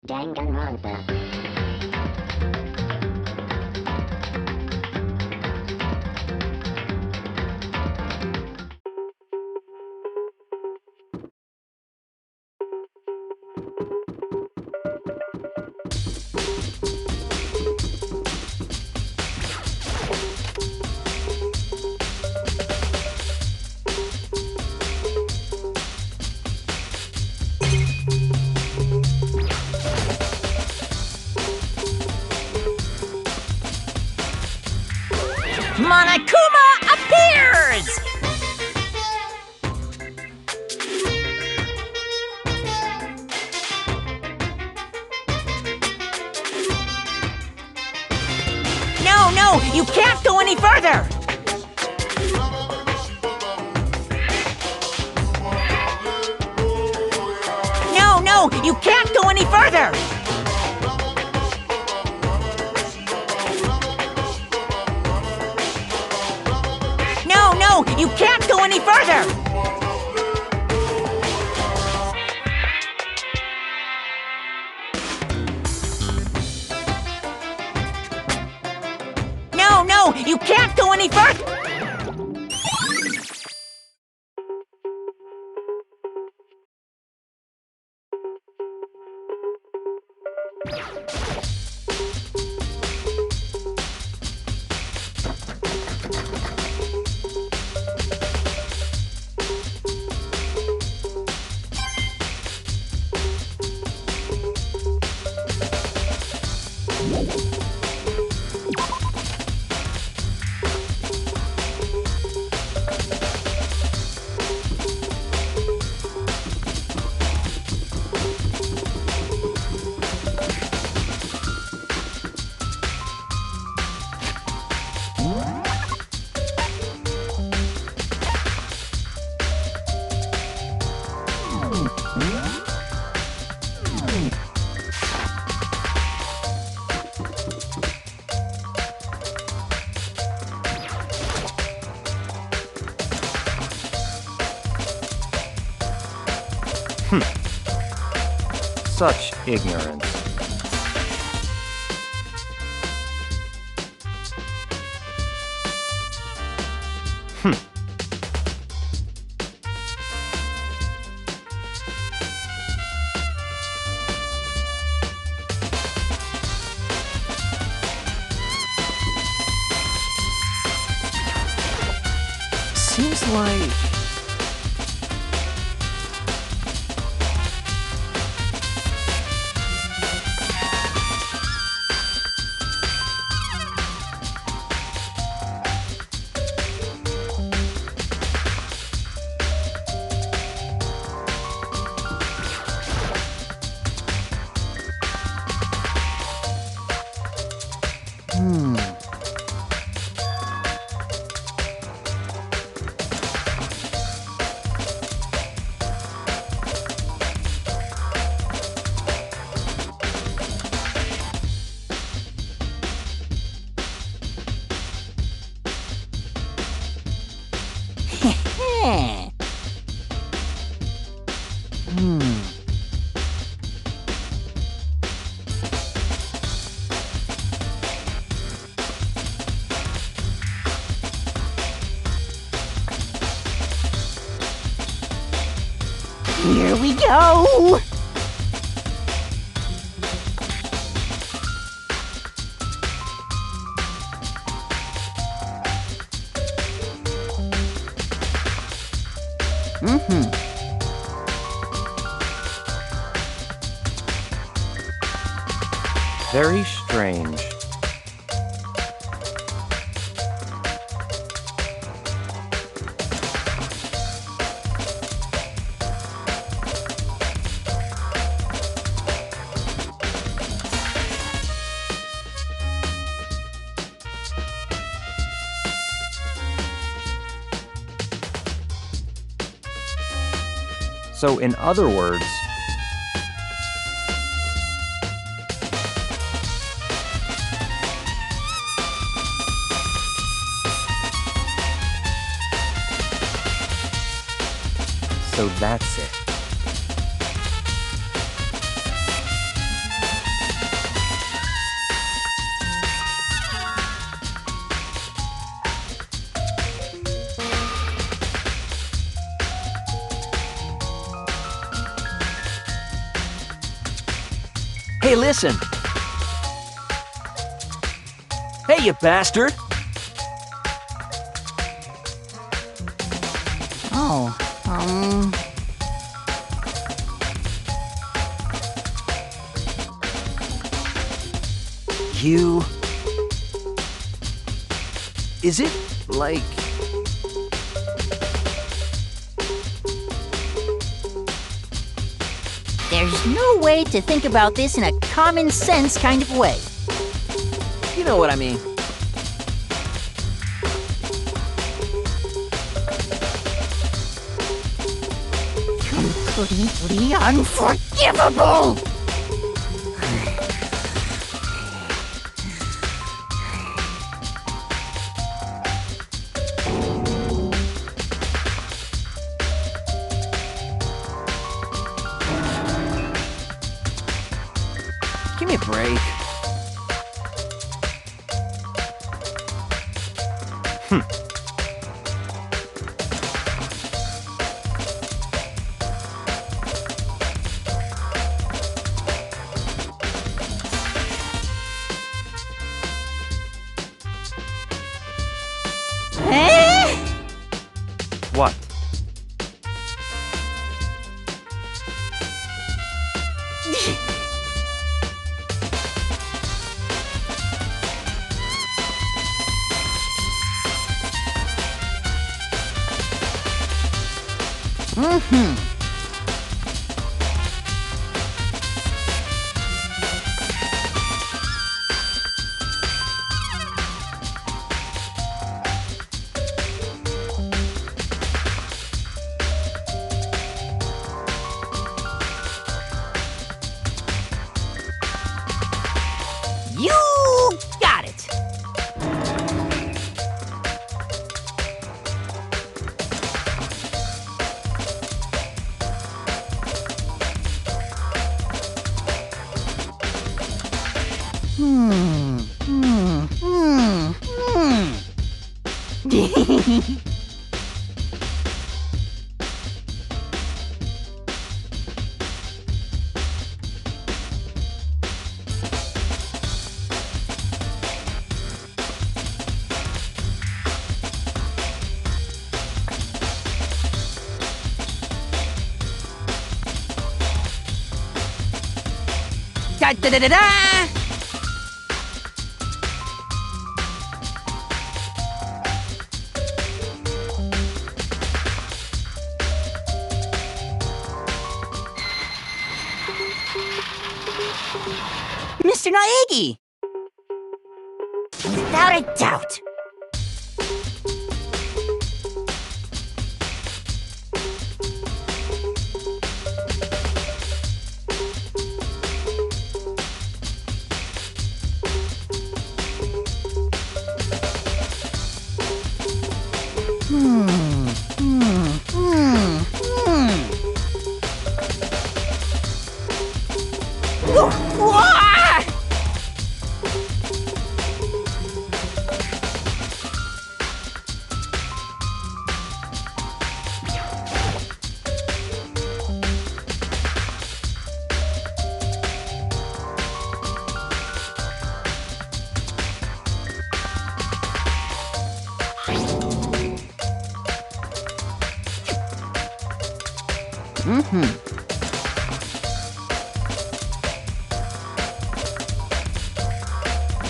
Danganronpa. Monokuma appears! No, you can't go any further! No, you can't go any further! No, you can't go any further! No, you can't go any further! Such ignorance. Seems like... Here we go! very strange. So, in other words, so that's it. Hey, listen! Hey, you bastard! Oh, You... Is it, like... there's no way to think about this in a common sense kind of way. You know what I mean. Completely unforgivable! Give me a break. What? You got it! Da da da da da! Mr. Naegi! Without a doubt.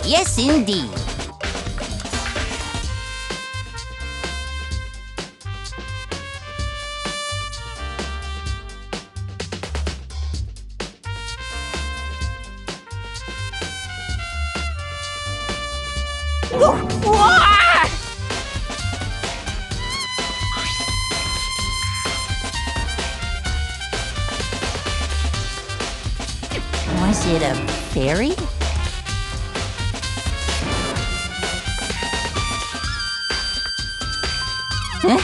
Yes, indeed. Was it a fairy? Huh?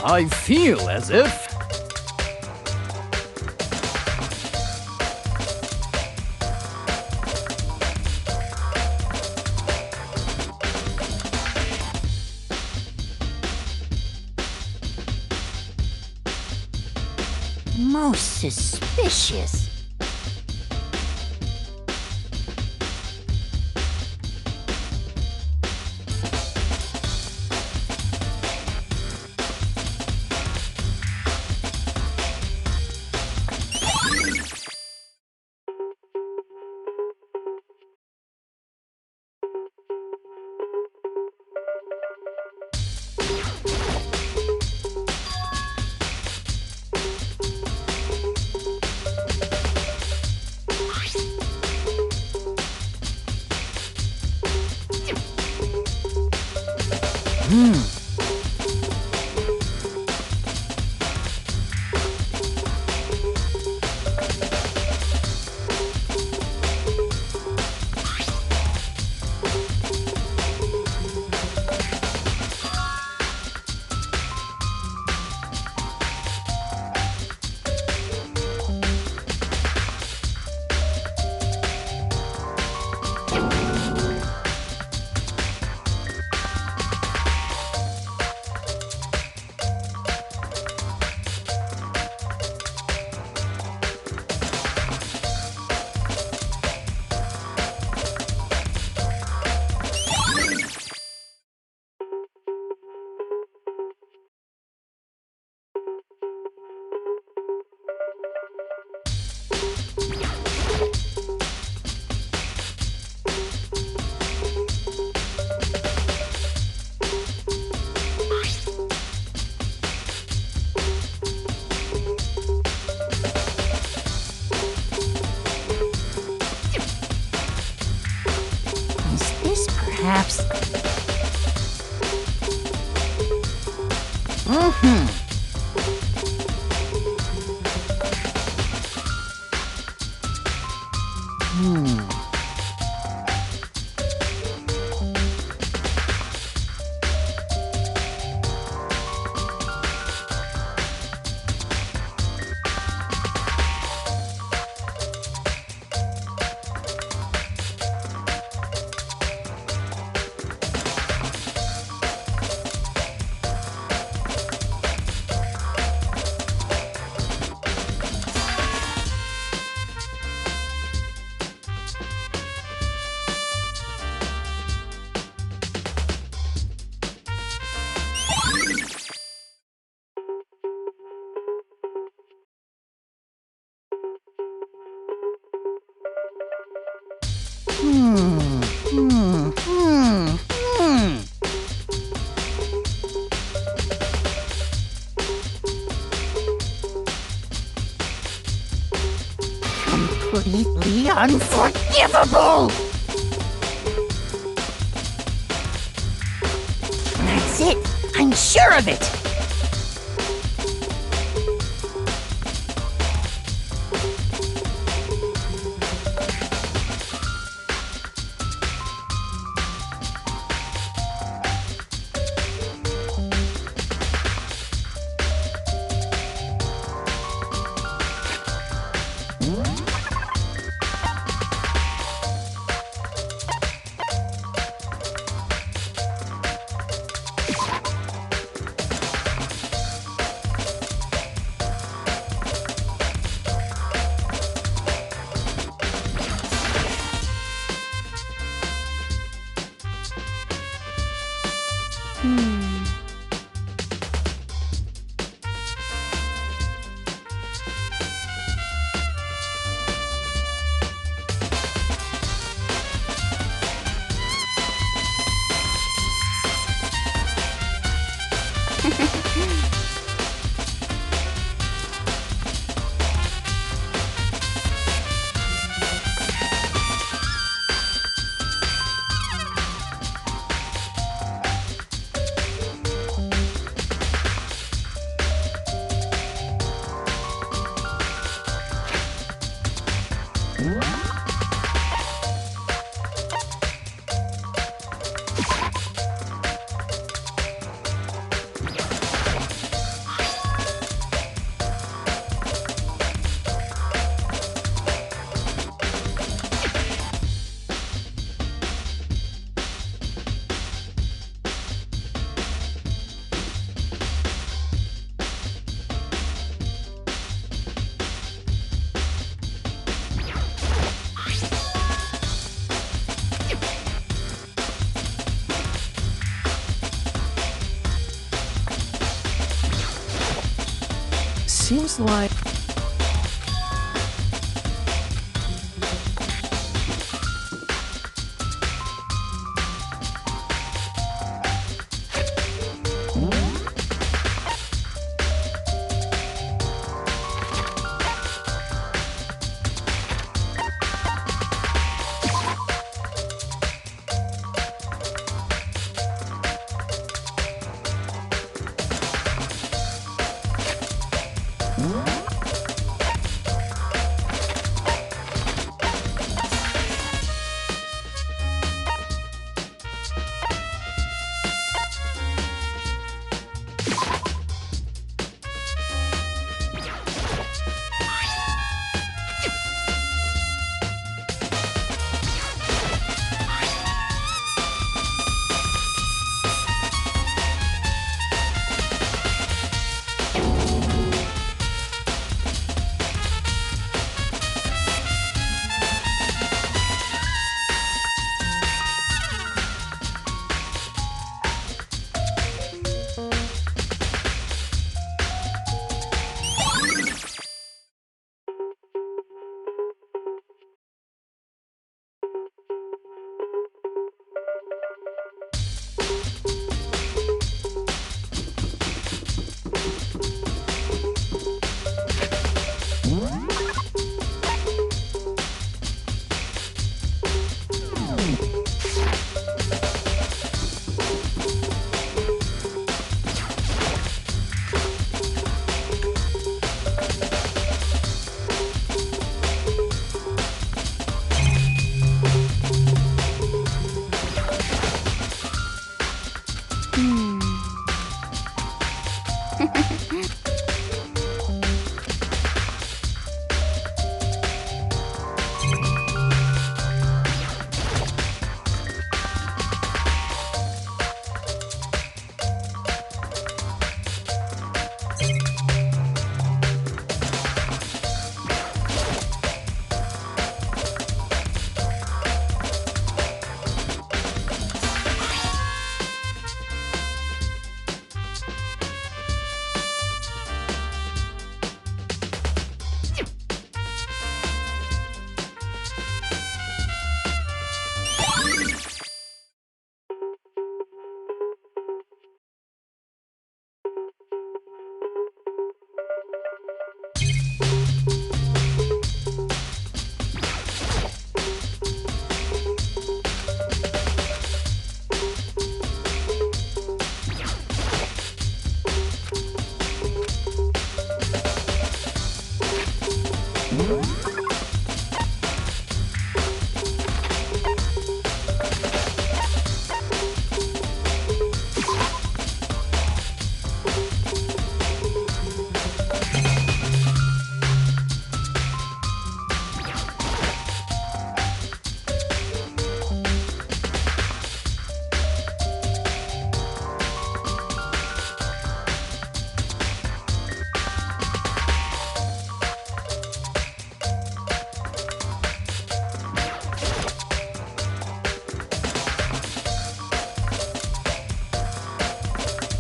I feel as if... How suspicious. Perhaps. Completely unforgivable! That's it! I'm sure of it! seems like...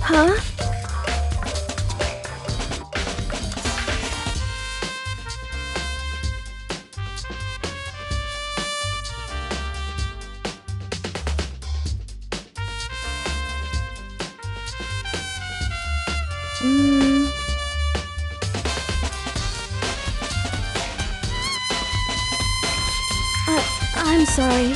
Huh? I'm sorry.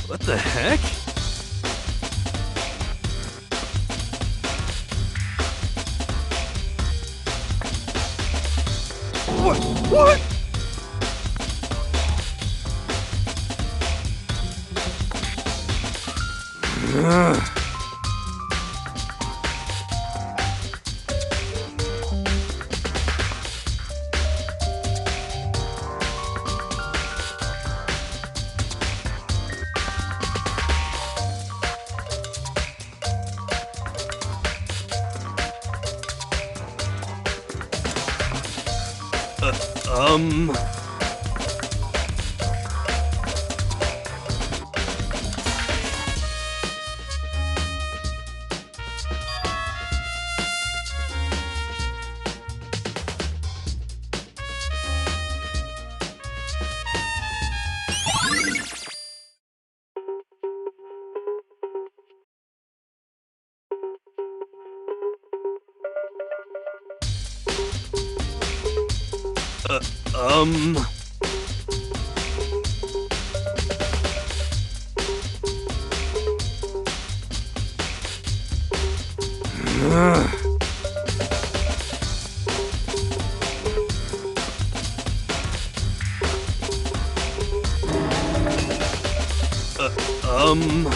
What the heck? What? Um... Um... Um...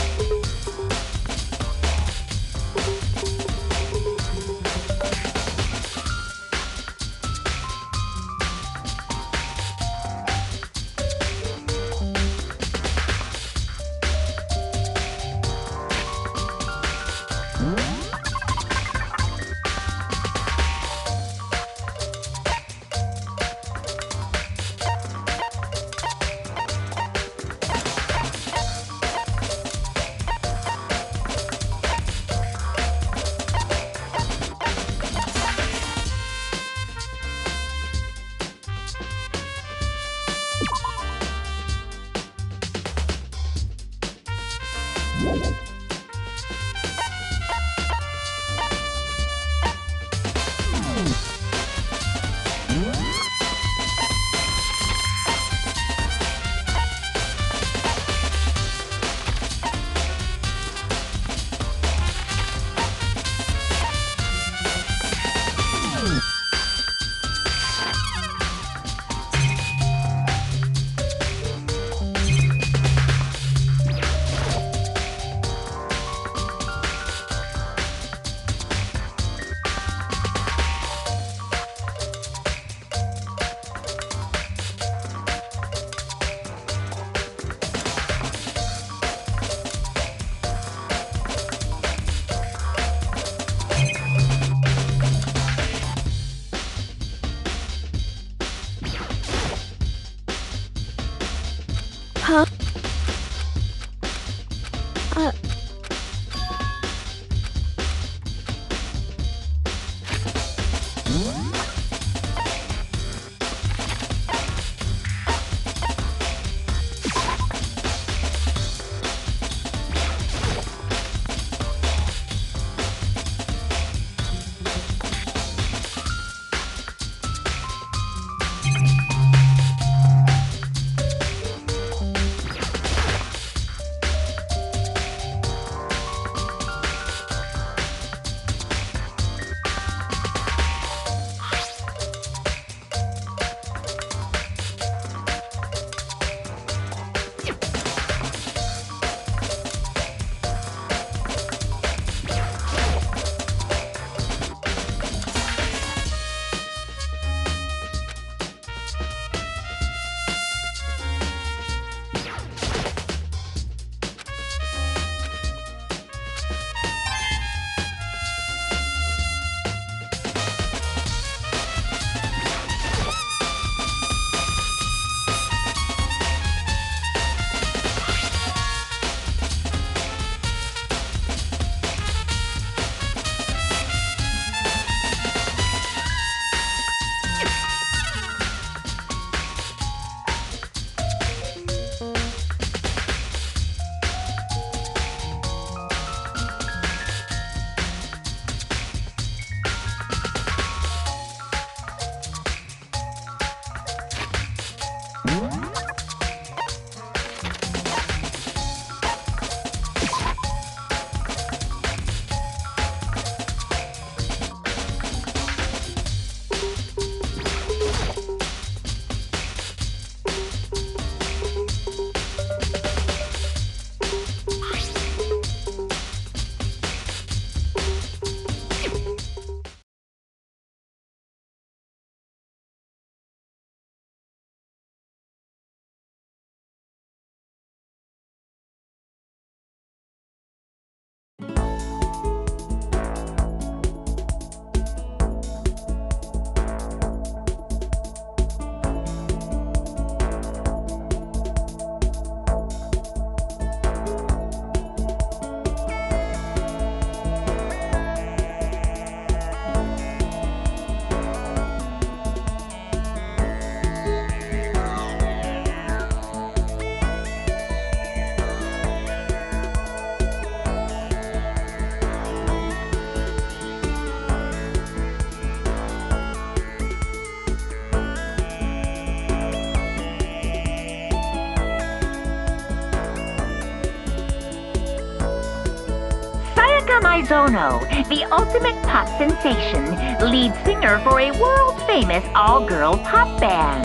Aizono, the ultimate pop sensation, lead singer for a world-famous all-girl pop band.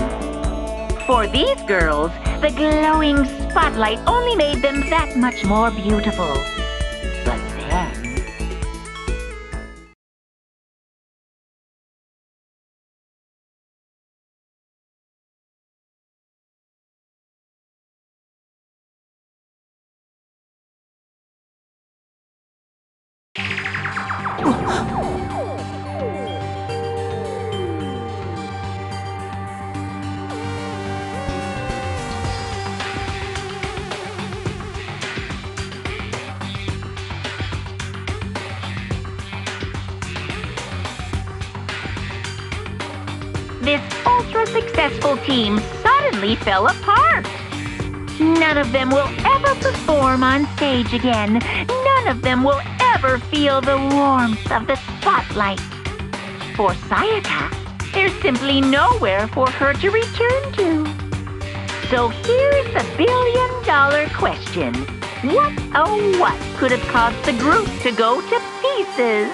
For these girls, the glowing spotlight only made them that much more beautiful. But then... This ultra-successful team suddenly fell apart. None of them will ever perform on stage again. None of them will ever feel the warmth of the spotlight. For Sayaka, there's simply nowhere for her to return to. So here's the billion-dollar question. What, oh what, could have caused the group to go to pieces?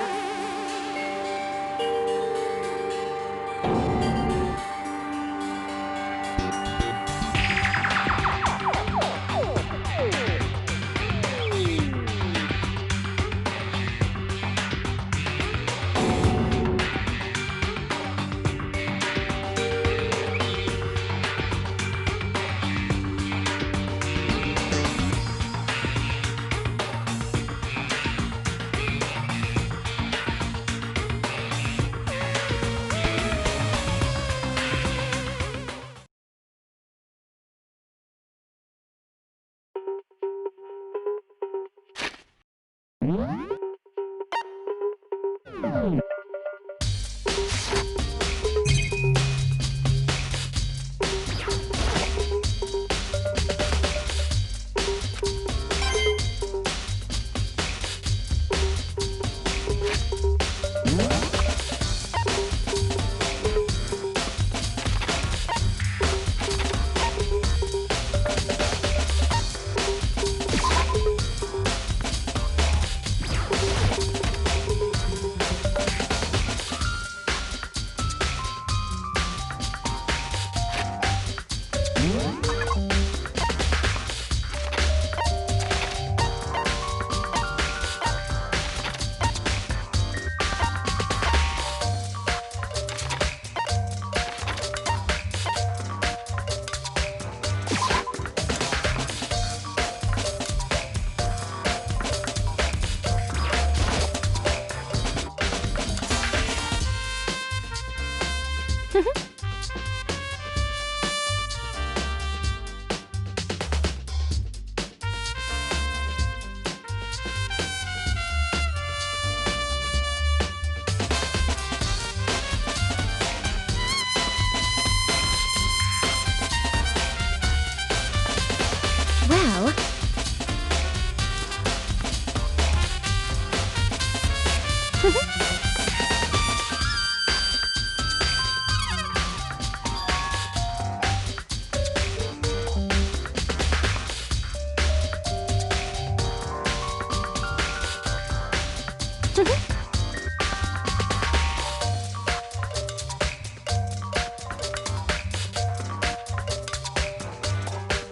Well...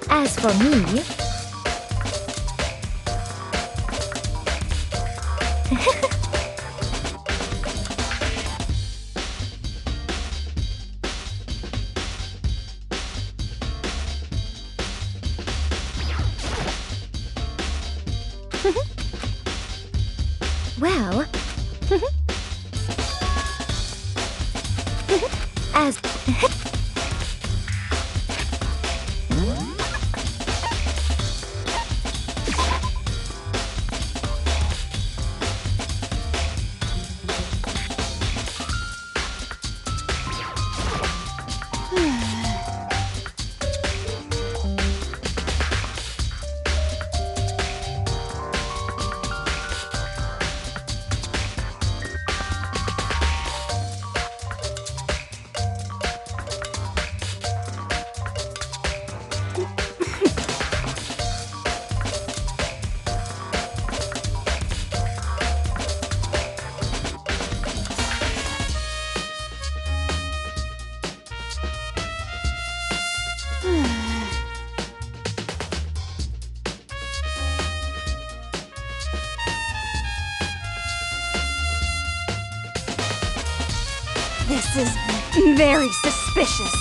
As for me... Well... As... This is very suspicious.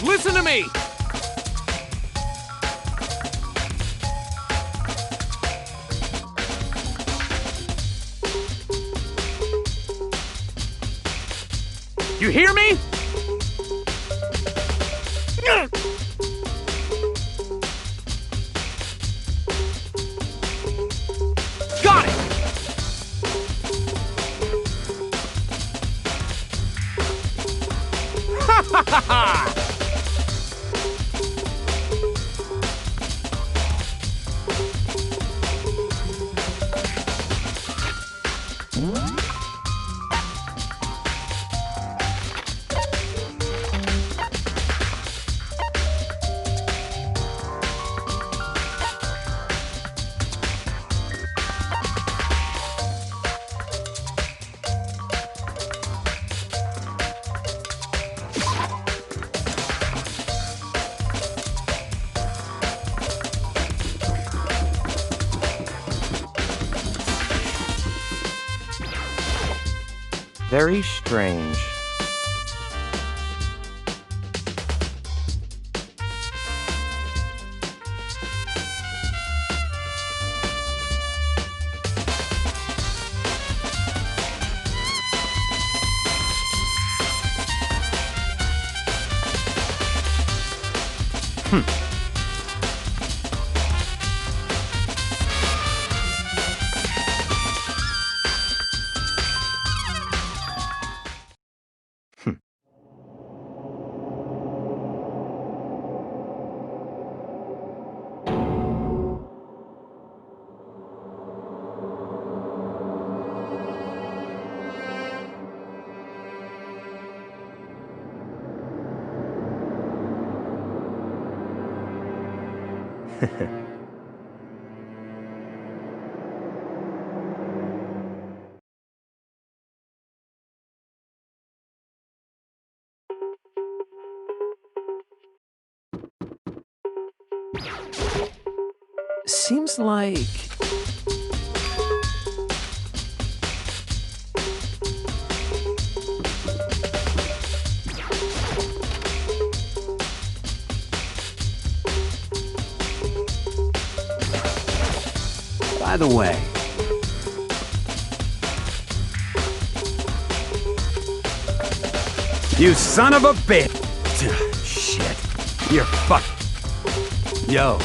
Listen to me! You hear me? Got it! Ha ha ha ha! Very strange. Seems like... By the way... You son of a bitch! Shit. You're fuck. Yo.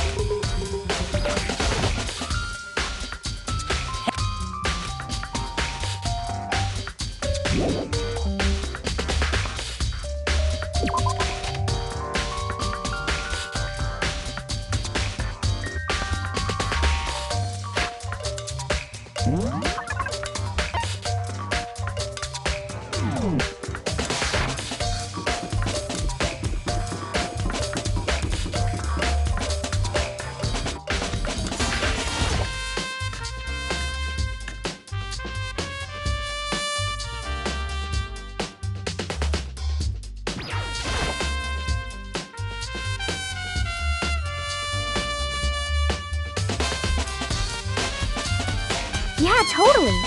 Yeah, totally.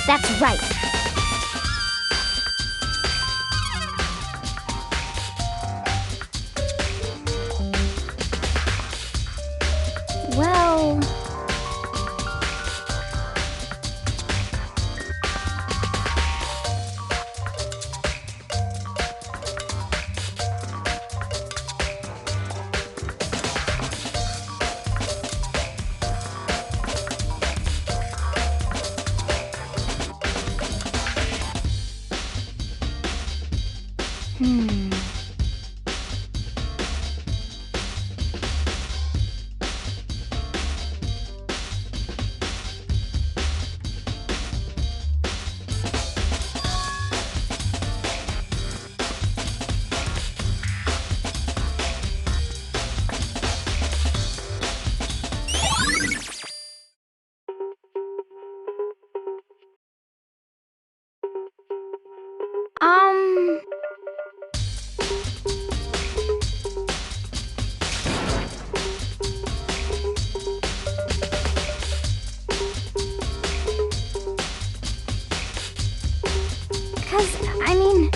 That's right. Well... Hmm. Um... I mean...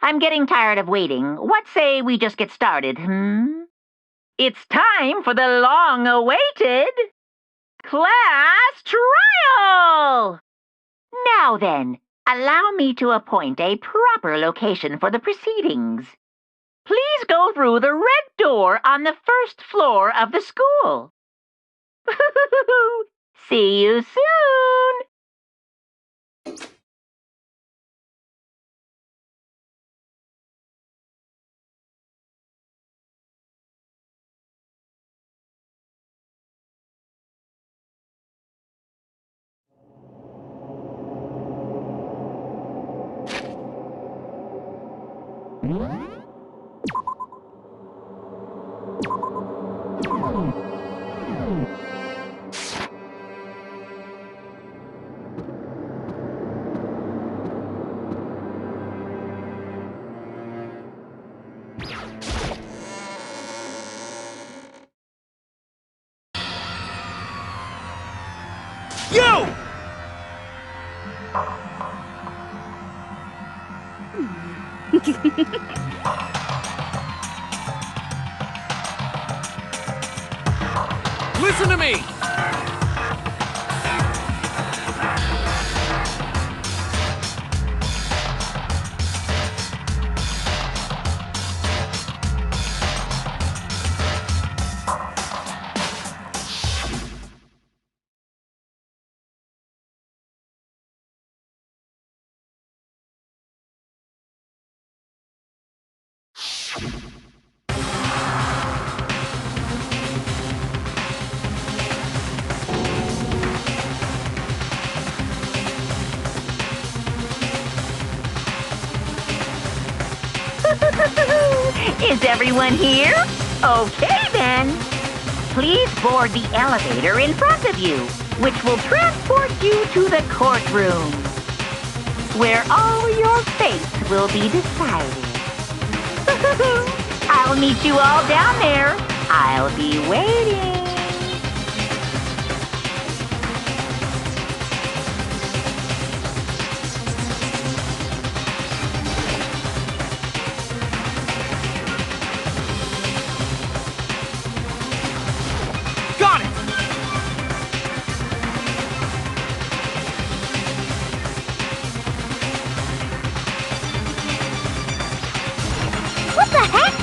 I'm getting tired of waiting. What say we just get started, It's time for the long-awaited class trial! Now then, allow me to appoint a proper location for the proceedings. Please go through the red door on the first floor of the school. See you soon! You! Listen to me! Is everyone here? Okay then. Please board the elevator in front of you, which will transport you to the courtroom, where all your fates will be decided. I'll meet you all down there. I'll be waiting. Got it! What the heck?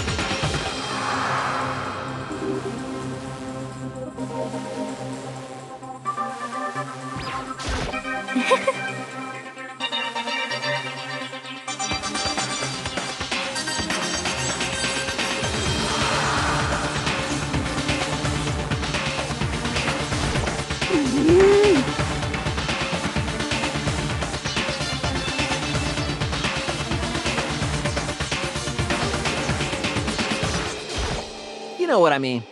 You know what I mean.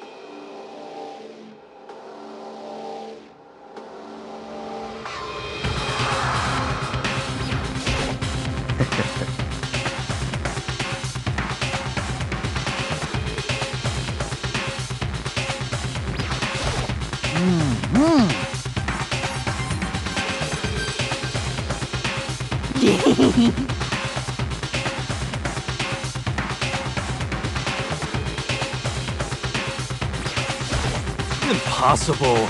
Impossible.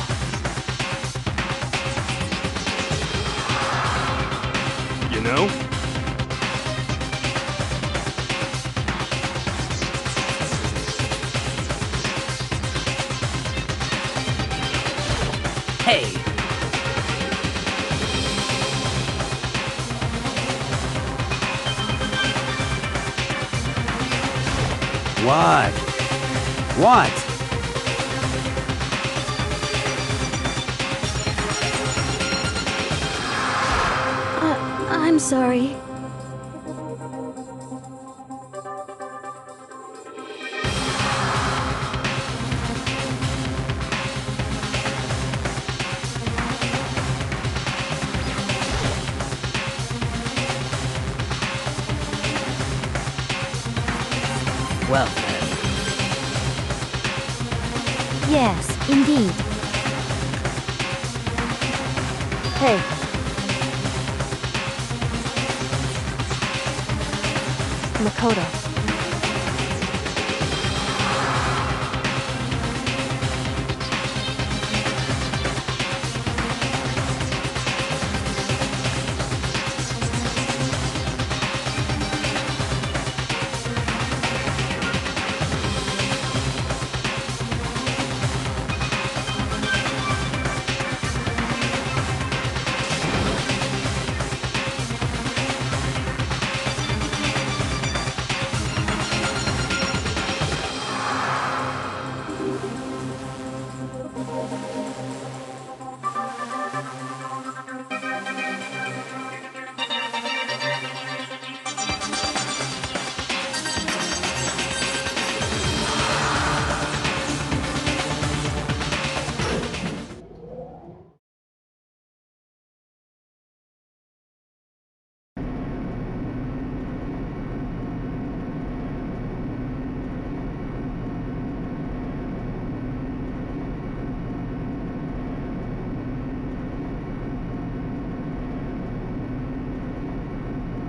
You know? Hey! What? What? I'm sorry. Well, then. Yes, indeed. Hey. Makoto.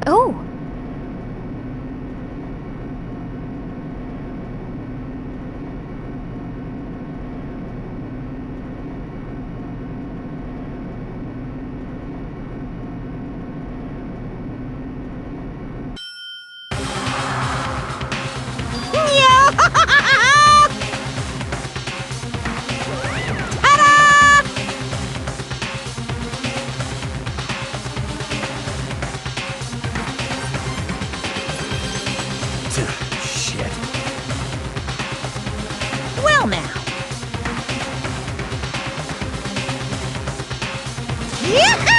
Oh! Shit. Well, now. Yahoo!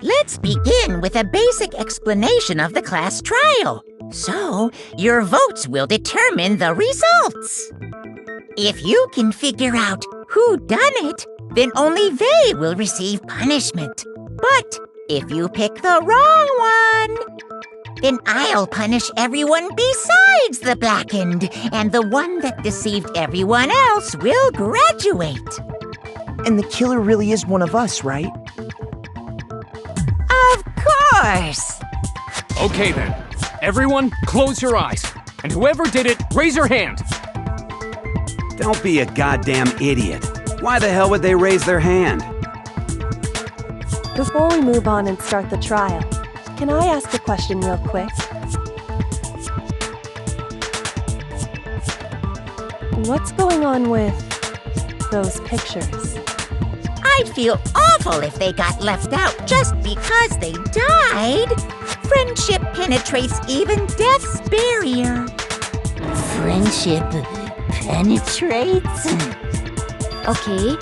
Let's begin with a basic explanation of the class trial. So, your votes will determine the results. If you can figure out who done it, then only they will receive punishment. But if you pick the wrong one, then I'll punish everyone besides the blackened, and the one that deceived everyone else will graduate. And the killer really is one of us, right? Of course! Okay then. Everyone, close your eyes. And whoever did it, raise your hand. Don't be a goddamn idiot. Why the hell would they raise their hand? Before we move on and start the trial, can I ask a question real quick? What's going on with those pictures? I'd feel awful if they got left out just because they died. Friendship penetrates even death's barrier. Friendship penetrates? Okay,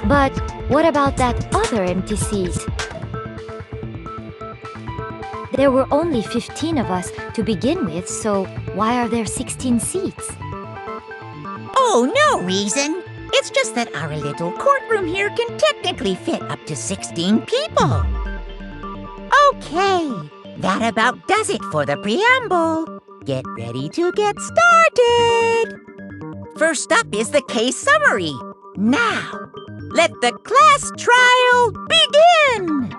but what about that other empty seat? There were only 15 of us to begin with, so why are there 16 seats? Oh, no reason. It's just that our little courtroom here can technically fit up to 16 people. Okay, that about does it for the preamble. Get ready to get started. First up is the case summary. Now, let the class trial begin!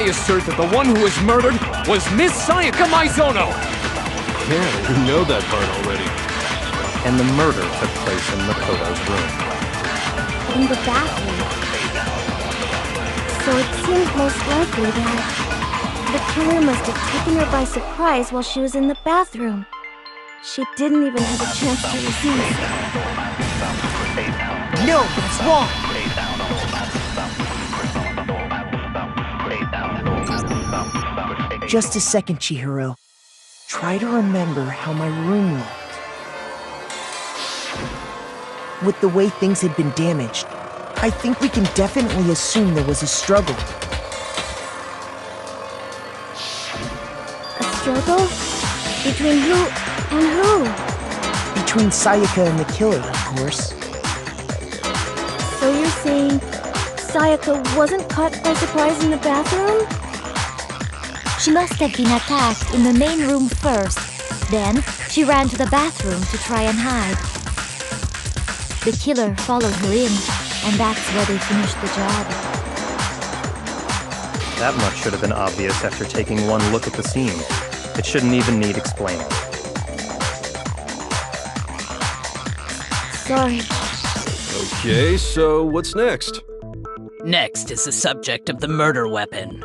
I assert that the one who was murdered was Miss Sayaka Maizono! Yeah, we know that part already. And the murder took place in Makoto's room. In the bathroom. So it seems most likely that the killer must have taken her by surprise while she was in the bathroom. She didn't even have a chance to resist. No, that's wrong! Just a second, Chihiro. Try to remember how my room looked. With the way things had been damaged, I think we can definitely assume there was a struggle. A struggle? Between who and who? Between Sayaka and the killer, of course. So you're saying Sayaka wasn't caught by surprise in the bathroom? She must have been attacked in the main room first. Then, she ran to the bathroom to try and hide. The killer followed her in, and that's where they finished the job. That much should have been obvious after taking one look at the scene. It shouldn't even need explaining. Sorry. Okay, so what's next? Next is the subject of the murder weapon.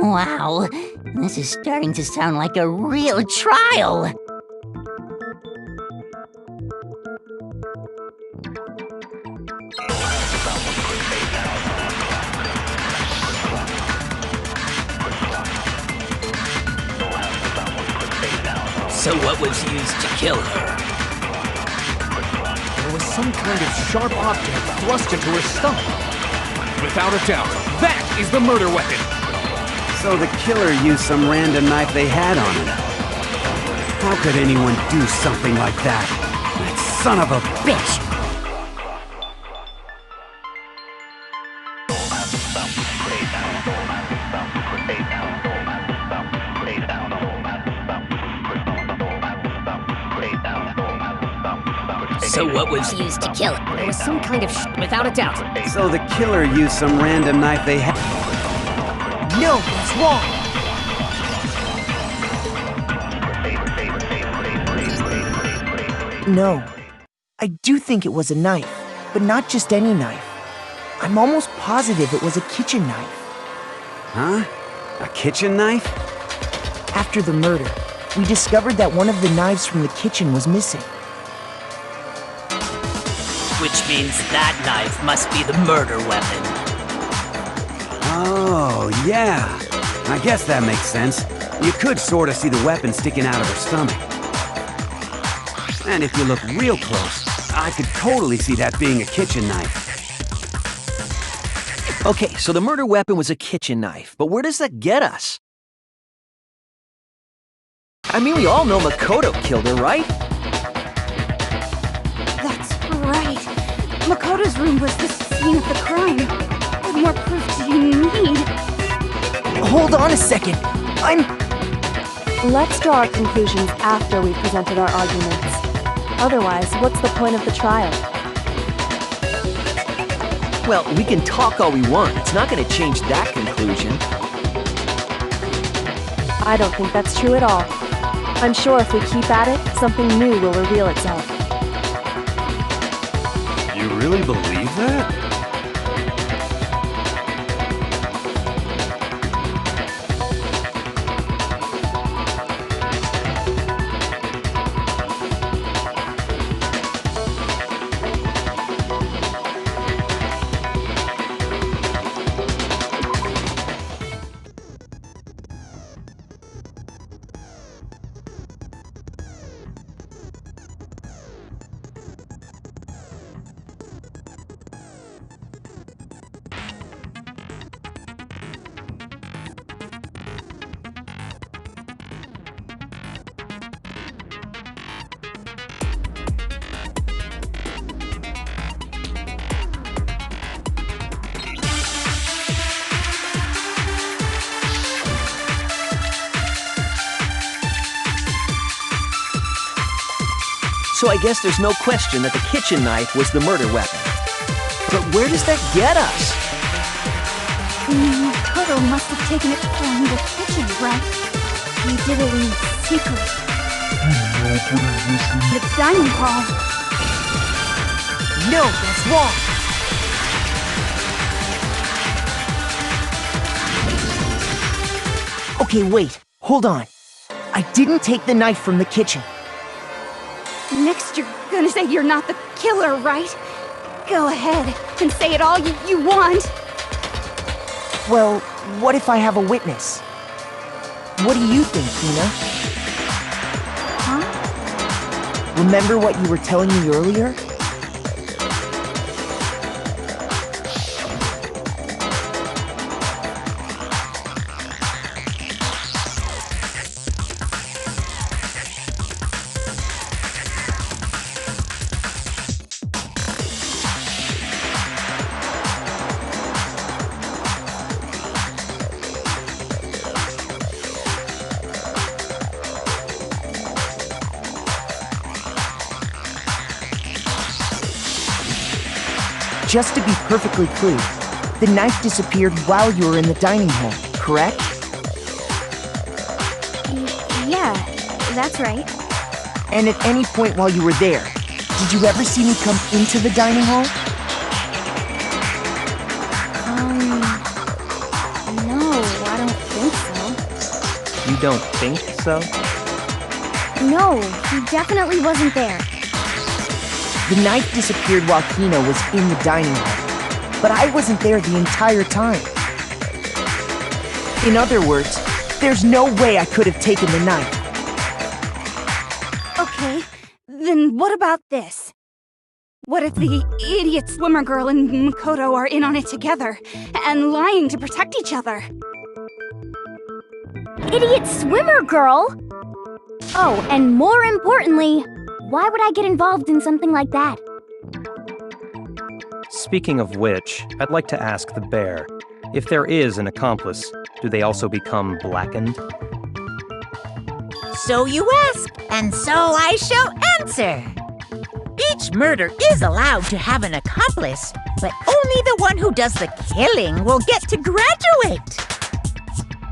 Wow, this is starting to sound like a real trial. So what was used to kill her? There was some kind of sharp object thrust into her stomach. Without a doubt, that is the murder weapon. So the killer used some random knife they had on him. How could anyone do something like that? That son of a bitch! So what was used to kill her? There was some kind of without a doubt. So the killer used some random knife they had. No, that's wrong. No. I do think it was a knife, but not just any knife. I'm almost positive it was a kitchen knife. Huh? A kitchen knife? After the murder, we discovered that one of the knives from the kitchen was missing. Which means that knife must be the murder weapon. Oh, yeah. I guess that makes sense. You could sort of see the weapon sticking out of her stomach. And if you look real close, I could totally see that being a kitchen knife. Okay, so the murder weapon was a kitchen knife, but where does that get us? I mean, we all know Makoto killed her, right? That's right. Makoto's room was the scene of the crime. What more proof do you need? Hold on a second. Let's draw our conclusions after we've presented our arguments. Otherwise, what's the point of the trial? Well, we can talk all we want. It's not going to change that conclusion. I don't think that's true at all. I'm sure if we keep at it, something new will reveal itself. You really believe that? So I guess there's no question that the kitchen knife was the murder weapon. But where does that get us? Makoto must have taken it from the kitchen, right? He did it in secret. The dining hall. No, that's wrong. Okay, wait. Hold on. I didn't take the knife from the kitchen. Next, you're gonna say you're not the killer, right? Go ahead and say it all you want. Well, what if I have a witness? What do you think, Hina? Huh? Remember what you were telling me earlier? Just to be perfectly clear, the knife disappeared while you were in the dining hall, correct? Yeah, that's right. And at any point while you were there, did you ever see me come into the dining hall? No, I don't think so. You don't think so? No, he definitely wasn't there. The knife disappeared while Hina was in the dining hall, but I wasn't there the entire time. In other words, there's no way I could have taken the knife. Okay, then what about this? What if the idiot swimmer girl and Makoto are in on it together, and lying to protect each other? Idiot swimmer girl? Oh, and more importantly, why would I get involved in something like that? Speaking of which, I'd like to ask the bear, if there is an accomplice, do they also become blackened? So you ask, and so I shall answer. Each murder is allowed to have an accomplice, but only the one who does the killing will get to graduate.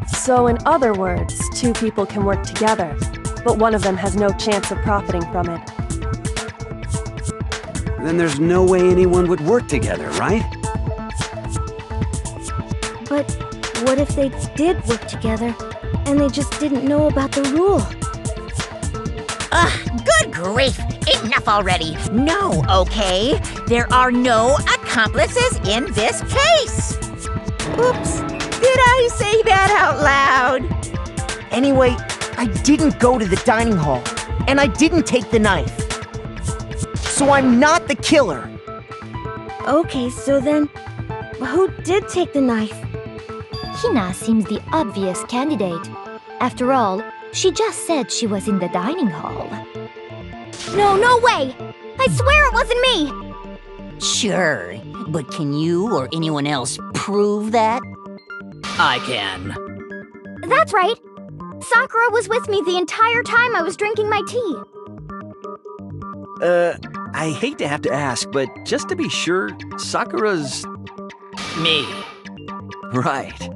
So in other words, two people can work together, but one of them has no chance of profiting from it. Then there's no way anyone would work together, right? But what if they did work together, and they just didn't know about the rule? Good grief! Enough already! No, okay? There are no accomplices in this case! Oops, did I say that out loud? Anyway, I didn't go to the dining hall, and I didn't take the knife. So I'm not the killer. Okay, so then, who did take the knife? Hina seems the obvious candidate. After all, she just said she was in the dining hall. No way! I swear it wasn't me! Sure, but can you or anyone else prove that? I can. That's right! Sakura was with me the entire time I was drinking my tea. I hate to have to ask, but just to be sure, Sakura's... Me. Right.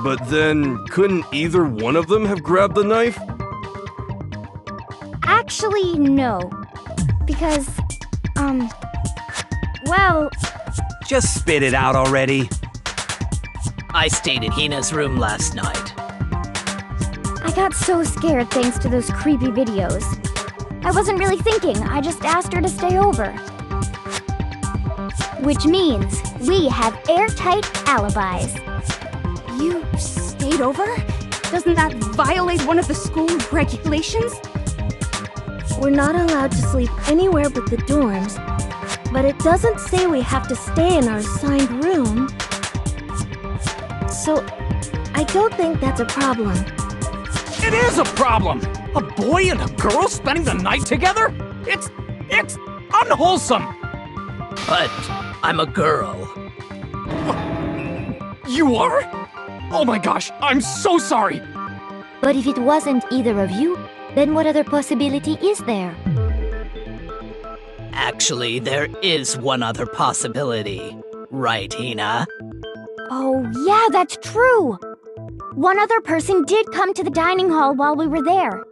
But then, couldn't either one of them have grabbed the knife? Actually, no. Because, well... Just spit it out already. I stayed in Hina's room last night. I got so scared thanks to those creepy videos. I wasn't really thinking, I just asked her to stay over. Which means we have airtight alibis. You stayed over? Doesn't that violate one of the school regulations? We're not allowed to sleep anywhere but the dorms, but it doesn't say we have to stay in our assigned room. So, I don't think that's a problem. It is a problem! A boy and a girl spending the night together? It's unwholesome! But I'm a girl. You are? Oh my gosh, I'm so sorry! But if it wasn't either of you, then what other possibility is there? Actually, there is one other possibility. Right, Hina? Oh, yeah, that's true! One other person did come to the dining hall while we were there.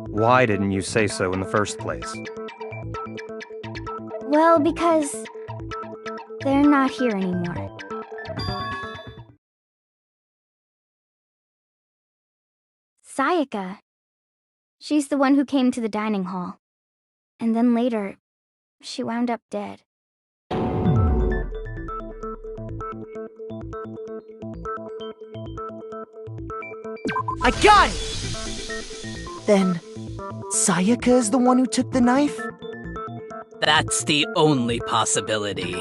Why didn't you say so in the first place? Well, because they're not here anymore. Sayaka. She's the one who came to the dining hall. And then later, she wound up dead. I got it! Then, Sayaka is the one who took the knife? That's the only possibility.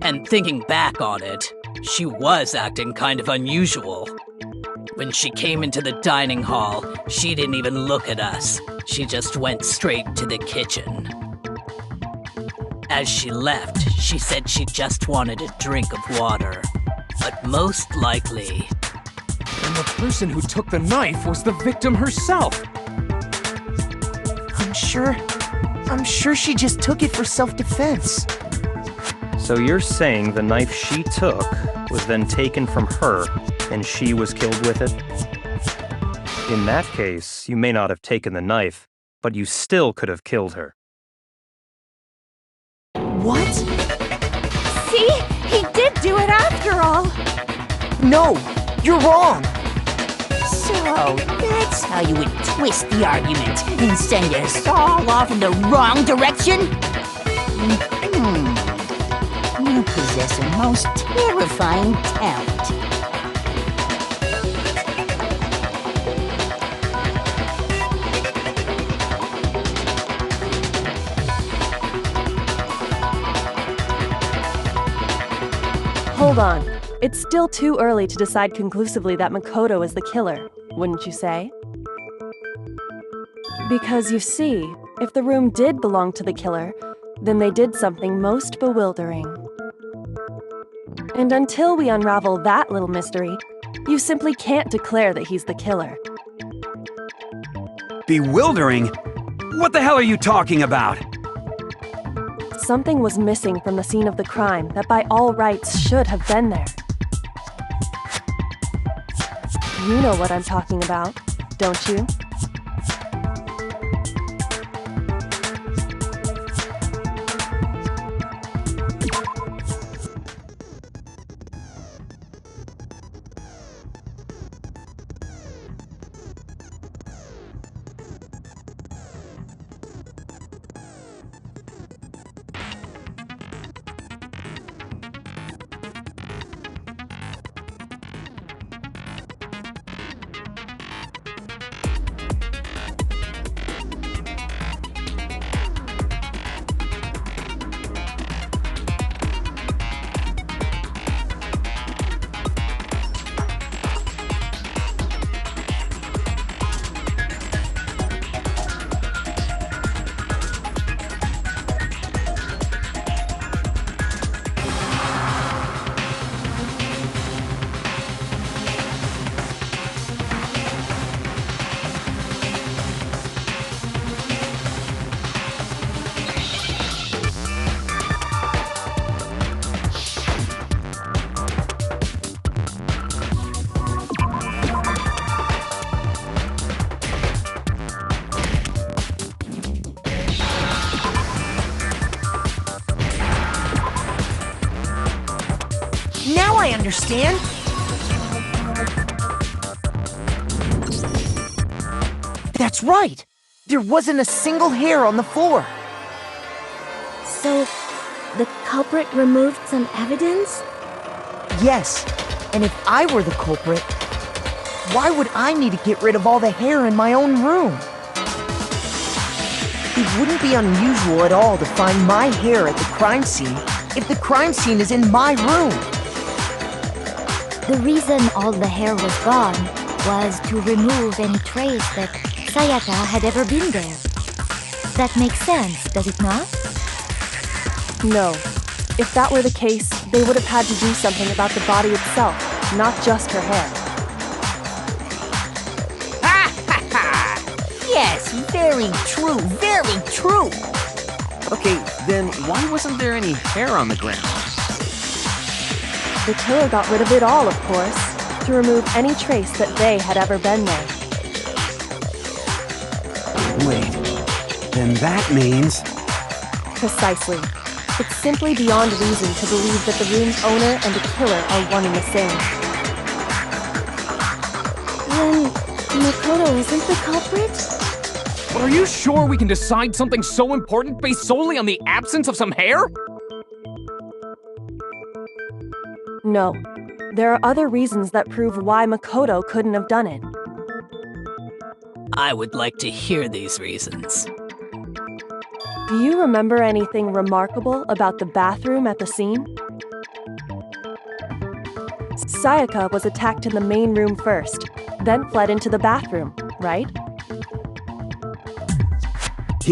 And thinking back on it, she was acting kind of unusual. When she came into the dining hall, she didn't even look at us. She just went straight to the kitchen. As she left, she said she just wanted a drink of water. But most likely... And the person who took the knife was the victim herself. I'm sure she just took it for self-defense. So you're saying the knife she took was then taken from her, and she was killed with it? In that case, you may not have taken the knife, but you still could have killed her. What? See? He did do it after all! No! You're wrong! So, that's how you would twist the argument and send us all off in the wrong direction? You possess a most terrifying talent. Hold on. It's still too early to decide conclusively that Makoto is the killer, wouldn't you say? Because you see, if the room did belong to the killer, then they did something most bewildering. And until we unravel that little mystery, you simply can't declare that he's the killer. Bewildering? What the hell are you talking about? Something was missing from the scene of the crime that by all rights should have been there. You know what I'm talking about, don't you? Now I understand. That's right. There wasn't a single hair on the floor. So, the culprit removed some evidence? Yes, and if I were the culprit, why would I need to get rid of all the hair in my own room? It wouldn't be unusual at all to find my hair at the crime scene if the crime scene is in my room. The reason all the hair was gone was to remove any trace that Sayaka had ever been there. That makes sense, does it not? No. If that were the case, they would have had to do something about the body itself, not just her hair. Yes, very true, very true. Okay, then why wasn't there any hair on the ground? The killer got rid of it all, of course, to remove any trace that they had ever been there. Wait, then that means... Precisely. It's simply beyond reason to believe that the room's owner and the killer are one and the same. Then Makoto isn't the culprit? But are you sure we can decide something so important based solely on the absence of some hair? No. There are other reasons that prove why Makoto couldn't have done it. I would like to hear these reasons. Do you remember anything remarkable about the bathroom at the scene? Sayaka was attacked in the main room first, then fled into the bathroom, right?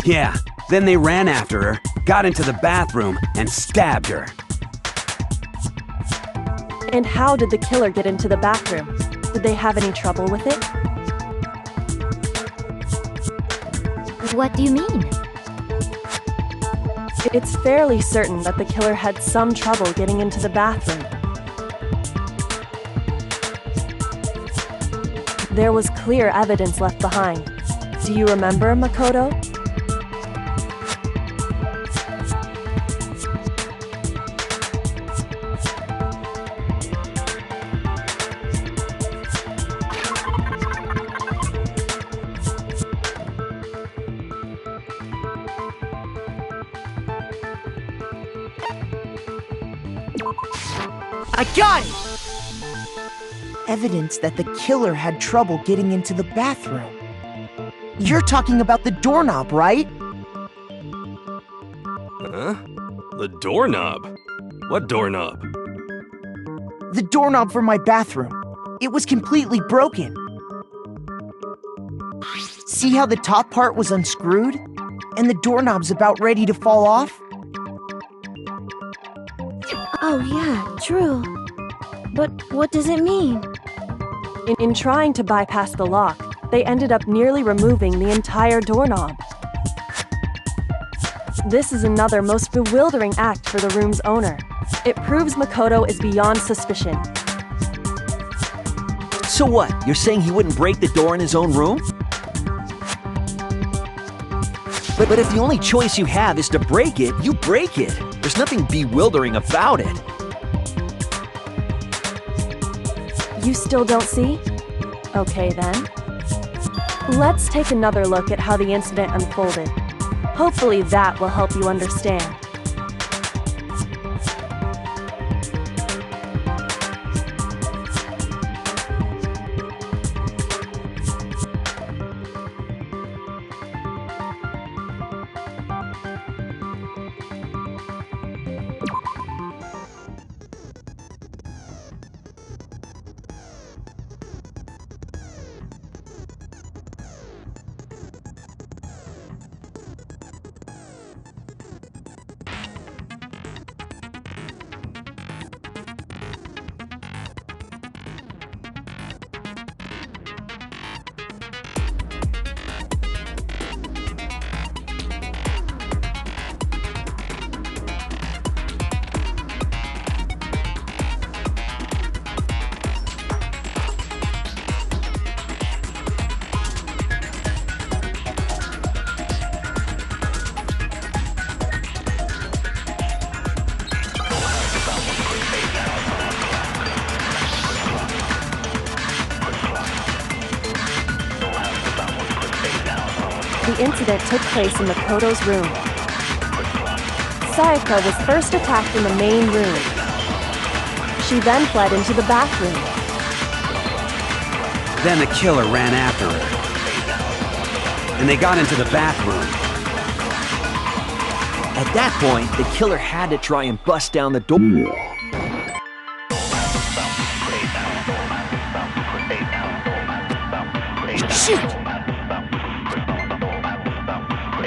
Yeah, then they ran after her, got into the bathroom, and stabbed her. And how did the killer get into the bathroom? Did they have any trouble with it? What do you mean? It's fairly certain that the killer had some trouble getting into the bathroom. There was clear evidence left behind. Do you remember, Makoto? I got it! Evidence that the killer had trouble getting into the bathroom. You're talking about the doorknob, right? Huh? The doorknob? What doorknob? The doorknob for my bathroom. It was completely broken. See how the top part was unscrewed? And the doorknob's about ready to fall off? Oh yeah, true. But what does it mean? In trying to bypass the lock, they ended up nearly removing the entire doorknob. This is another most bewildering act for the room's owner. It proves Makoto is beyond suspicion. So what? You're saying he wouldn't break the door in his own room? But if the only choice you have is to break it, you break it. There's nothing bewildering about it. You still don't see? Okay then. Let's take another look at how the incident unfolded. Hopefully that will help you understand. The incident took place in Makoto's room. Sayaka was first attacked in the main room. She then fled into the bathroom. Then the killer ran after her. And they got into the bathroom. At that point, the killer had to try and bust down the door. Shoot!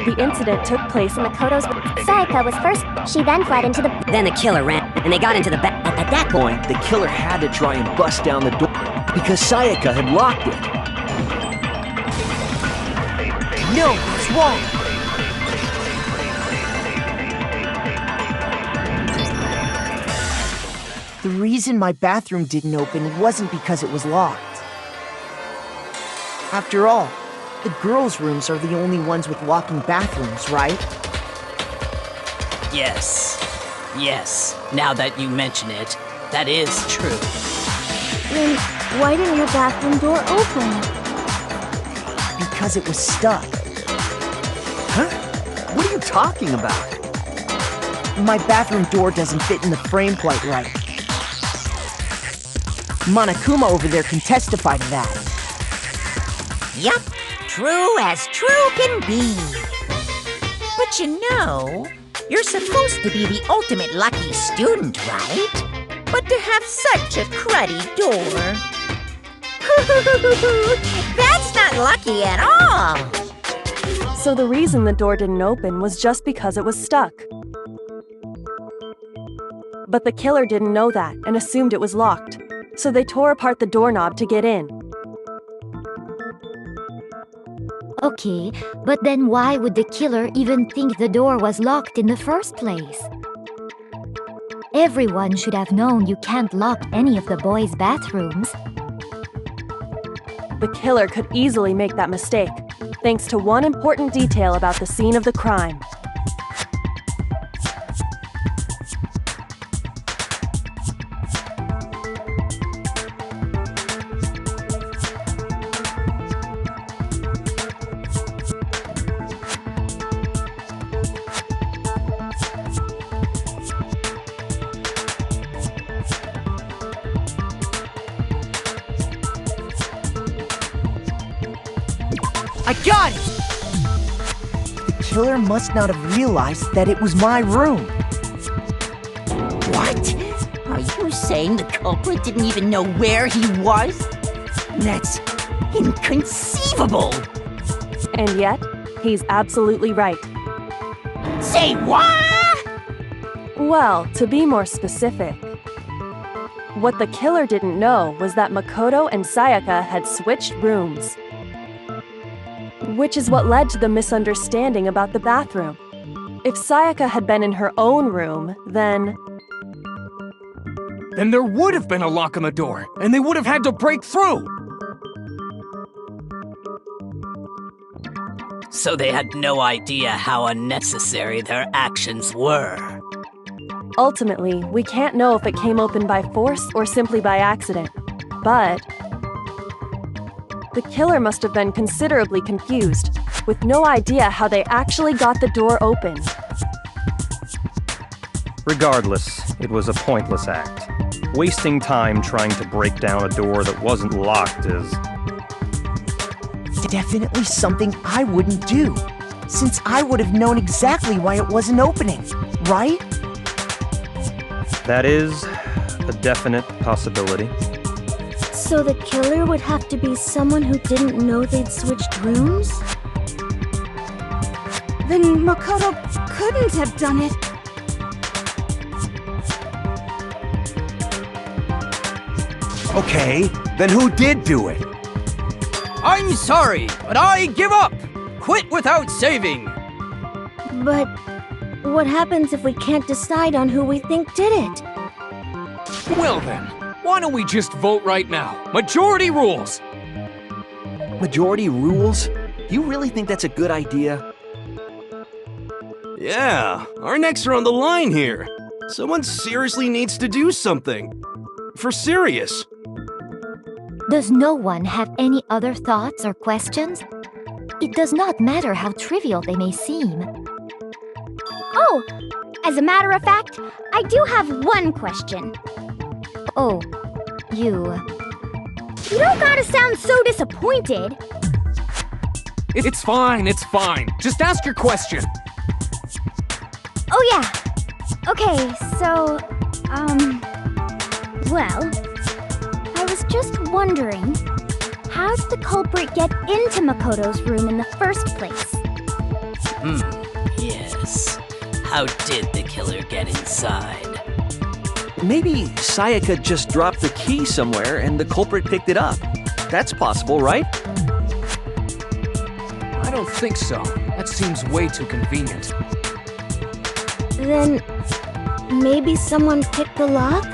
The incident took place in Makoto's room. Sayaka was first, she then fled into the... Then the killer ran, and they got into the back. At that point, the killer had to try and bust down the door because Sayaka had locked it. No, it's wrong. The reason my bathroom didn't open wasn't because it was locked. After all, the girls' rooms are the only ones with walk-in bathrooms, right? Yes. Yes. Now that you mention it, that is true. Then why didn't your bathroom door open? Because it was stuck. Huh? What are you talking about? My bathroom door doesn't fit in the frame quite right. Monokuma over there can testify to that. Yup, true as true can be. But you know, you're supposed to be the ultimate lucky student, right? But to have such a cruddy door. That's not lucky at all. So the reason the door didn't open was just because it was stuck. But the killer didn't know that and assumed it was locked. So they tore apart the doorknob to get in. Okay, but then why would the killer even think the door was locked in the first place? Everyone should have known you can't lock any of the boys' bathrooms. The killer could easily make that mistake, thanks to one important detail about the scene of the crime. I got it! The killer must not have realized that it was my room. What? Are you saying the culprit didn't even know where he was? That's inconceivable! And yet, he's absolutely right. Say what? Well, to be more specific, what the killer didn't know was that Makoto and Sayaka had switched rooms. Which is what led to the misunderstanding about the bathroom. If Sayaka had been in her own room, then there would have been a lock on the door, and they would have had to break through! So they had no idea how unnecessary their actions were. ultimately, we can't know if it came open by force or simply by accident. But the killer must have been considerably confused, with no idea how they actually got the door open. Regardless, it was a pointless act. Wasting time trying to break down a door that wasn't locked is... definitely something I wouldn't do, since I would have known exactly why it wasn't opening, right? That is a definite possibility. So the killer would have to be someone who didn't know they'd switched rooms? Then Makoto couldn't have done it. Okay, then who did do it? I'm sorry, but I give up! Quit without saving! But what happens if we can't decide on who we think did it? Well then, why don't we just vote right now? Majority rules! Majority rules? You really think that's a good idea? Yeah, our necks are on the line here. Someone seriously needs to do something. For serious. Does no one have any other thoughts or questions? It does not matter how trivial they may seem. Oh, as a matter of fact, I do have one question. Oh, you... You don't gotta sound so disappointed. It's fine, it's fine. Just ask your question. Oh yeah. Okay, so, well, I was just wondering, how did the culprit get into Makoto's room in the first place? Yes. How did the killer get inside? Maybe Sayaka just dropped the key somewhere and the culprit picked it up. That's possible, right? I don't think so. That seems way too convenient. Then maybe someone picked the lock?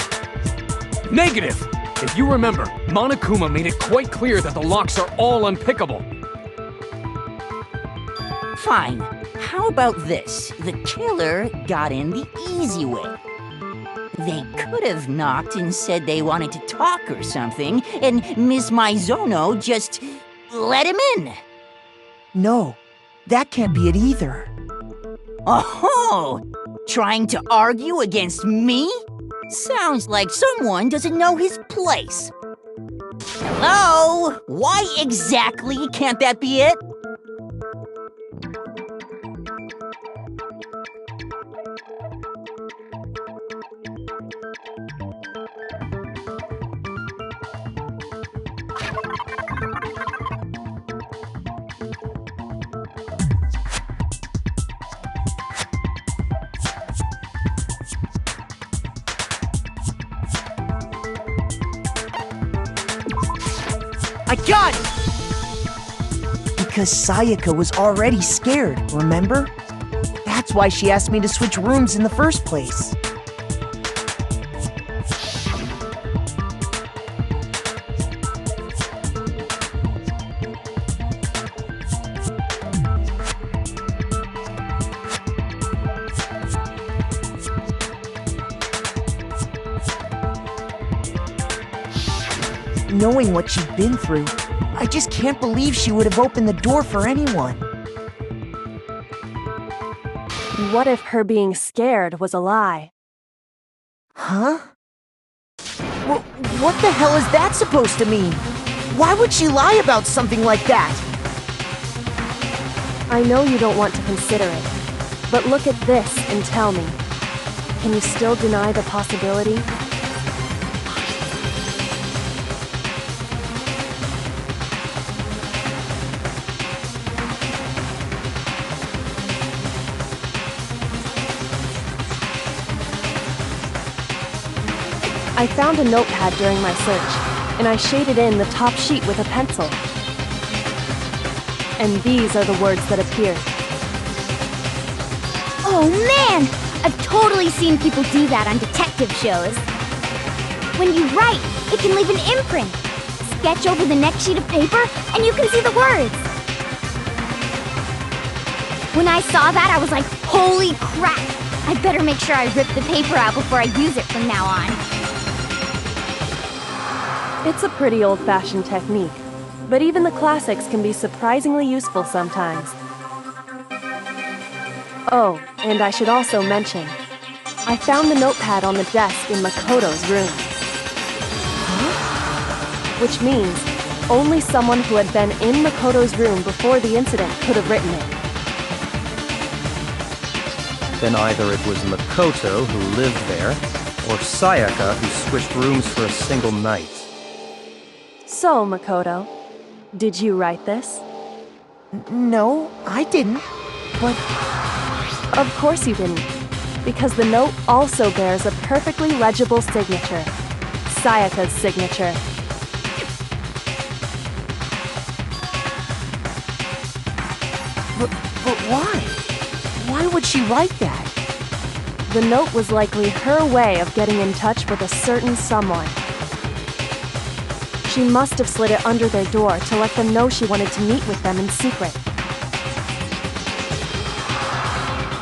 Negative! If you remember, Monokuma made it quite clear that the locks are all unpickable. Fine. How about this? The killer got in the easy way. They could have knocked and said they wanted to talk or something, and Miss Maizono just let him in. No, that can't be it either. Oh, trying to argue against me? Sounds like someone doesn't know his place. Hello? Why exactly can't that be it? I got it! Because Sayaka was already scared, remember? That's why she asked me to switch rooms in the first place. Knowing what she'd been through, I just can't believe she would have opened the door for anyone. What if her being scared was a lie? Huh? What the hell is that supposed to mean? Why would she lie about something like that? I know you don't want to consider it, but look at this and tell me. Can you still deny the possibility? I found a notepad during my search, and I shaded in the top sheet with a pencil. And these are the words that appeared. Oh man! I've totally seen people do that on detective shows. When you write, it can leave an imprint. Sketch over the next sheet of paper, and you can see the words. When I saw that, I was like, holy crap! I'd better make sure I rip the paper out before I use it from now on. It's a pretty old-fashioned technique, but even the classics can be surprisingly useful sometimes. Oh, and I should also mention, I found the notepad on the desk in Makoto's room. Huh? Which means only someone who had been in Makoto's room before the incident could have written it. Then either it was Makoto who lived there, or Sayaka who switched rooms for a single night. So, Makoto, did you write this? No, I didn't. But... Of course you didn't, because the note also bears a perfectly legible signature. Sayaka's signature. But why? Why would she write that? The note was likely her way of getting in touch with a certain someone. She must have slid it under their door to let them know she wanted to meet with them in secret.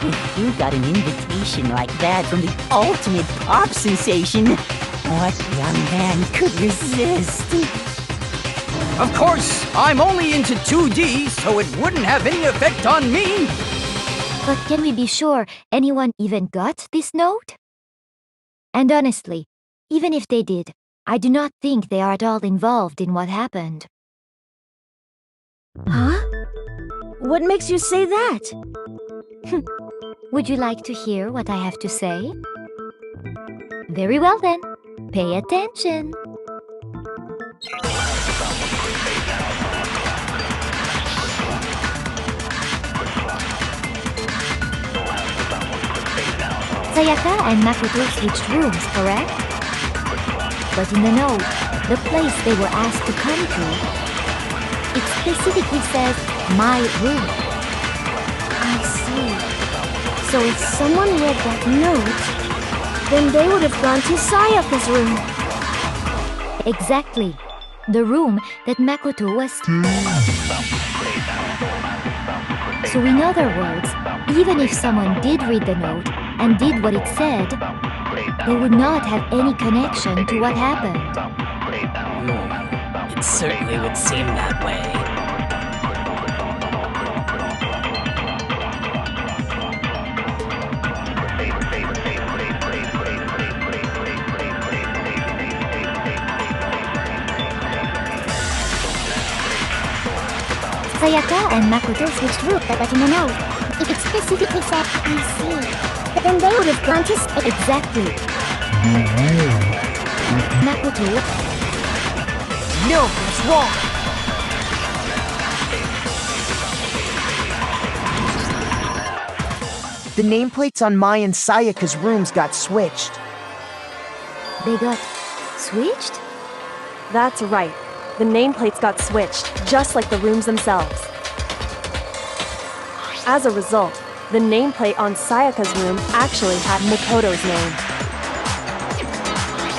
If you got an invitation like that from the ultimate pop sensation, what young man could resist? Of course, I'm only into 2D, so it wouldn't have any effect on me. But can we be sure anyone even got this note? And honestly, even if they did, I do not think they are at all involved in what happened. Huh? What makes you say that? Would you like to hear what I have to say? Very well then, pay attention. Sayaka and Makoto switched rooms, correct? But in the note, the place they were asked to come to, it specifically says, my room. I see. So if someone read that note, then they would have gone to Sayaka's room. Exactly. The room that Makoto was... So in other words, even if someone did read the note and did what it said, they would not have any connection to what happened. It certainly would seem that way. Sayaka and Makoto switched rooms, but in the note, if it specifically said, I see, then they would have gone to... Exactly. Makoto... No, it's wrong! The nameplates on Mai and Sayaka's rooms got switched. They got switched? That's right. The nameplates got switched, just like the rooms themselves. As a result, the nameplate on Sayaka's room actually had Makoto's name.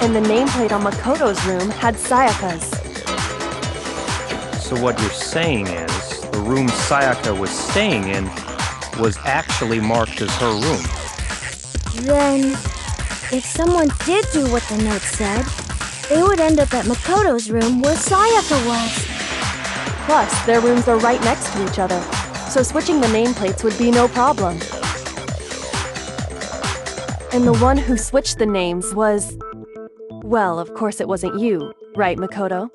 And the nameplate on Makoto's room had Sayaka's. So what you're saying is, the room Sayaka was staying in was actually marked as her room. Then, if someone did do what the note said, they would end up at Makoto's room where Sayaka was. Plus, their rooms are right next to each other, so switching the nameplates would be no problem. And the one who switched the names was... Well, of course it wasn't you, right, Makoto?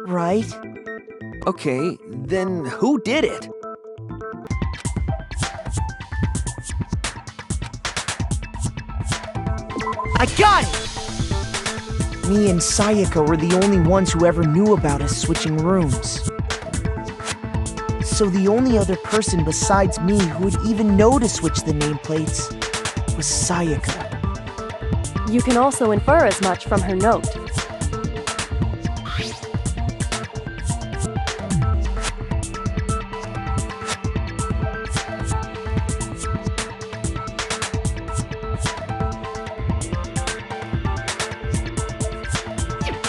Right? Okay, then who did it? I got it! Me and Sayaka were the only ones who ever knew about us switching rooms. So the only other person besides me who would even know to switch the nameplates was Sayaka. You can also infer as much from her note.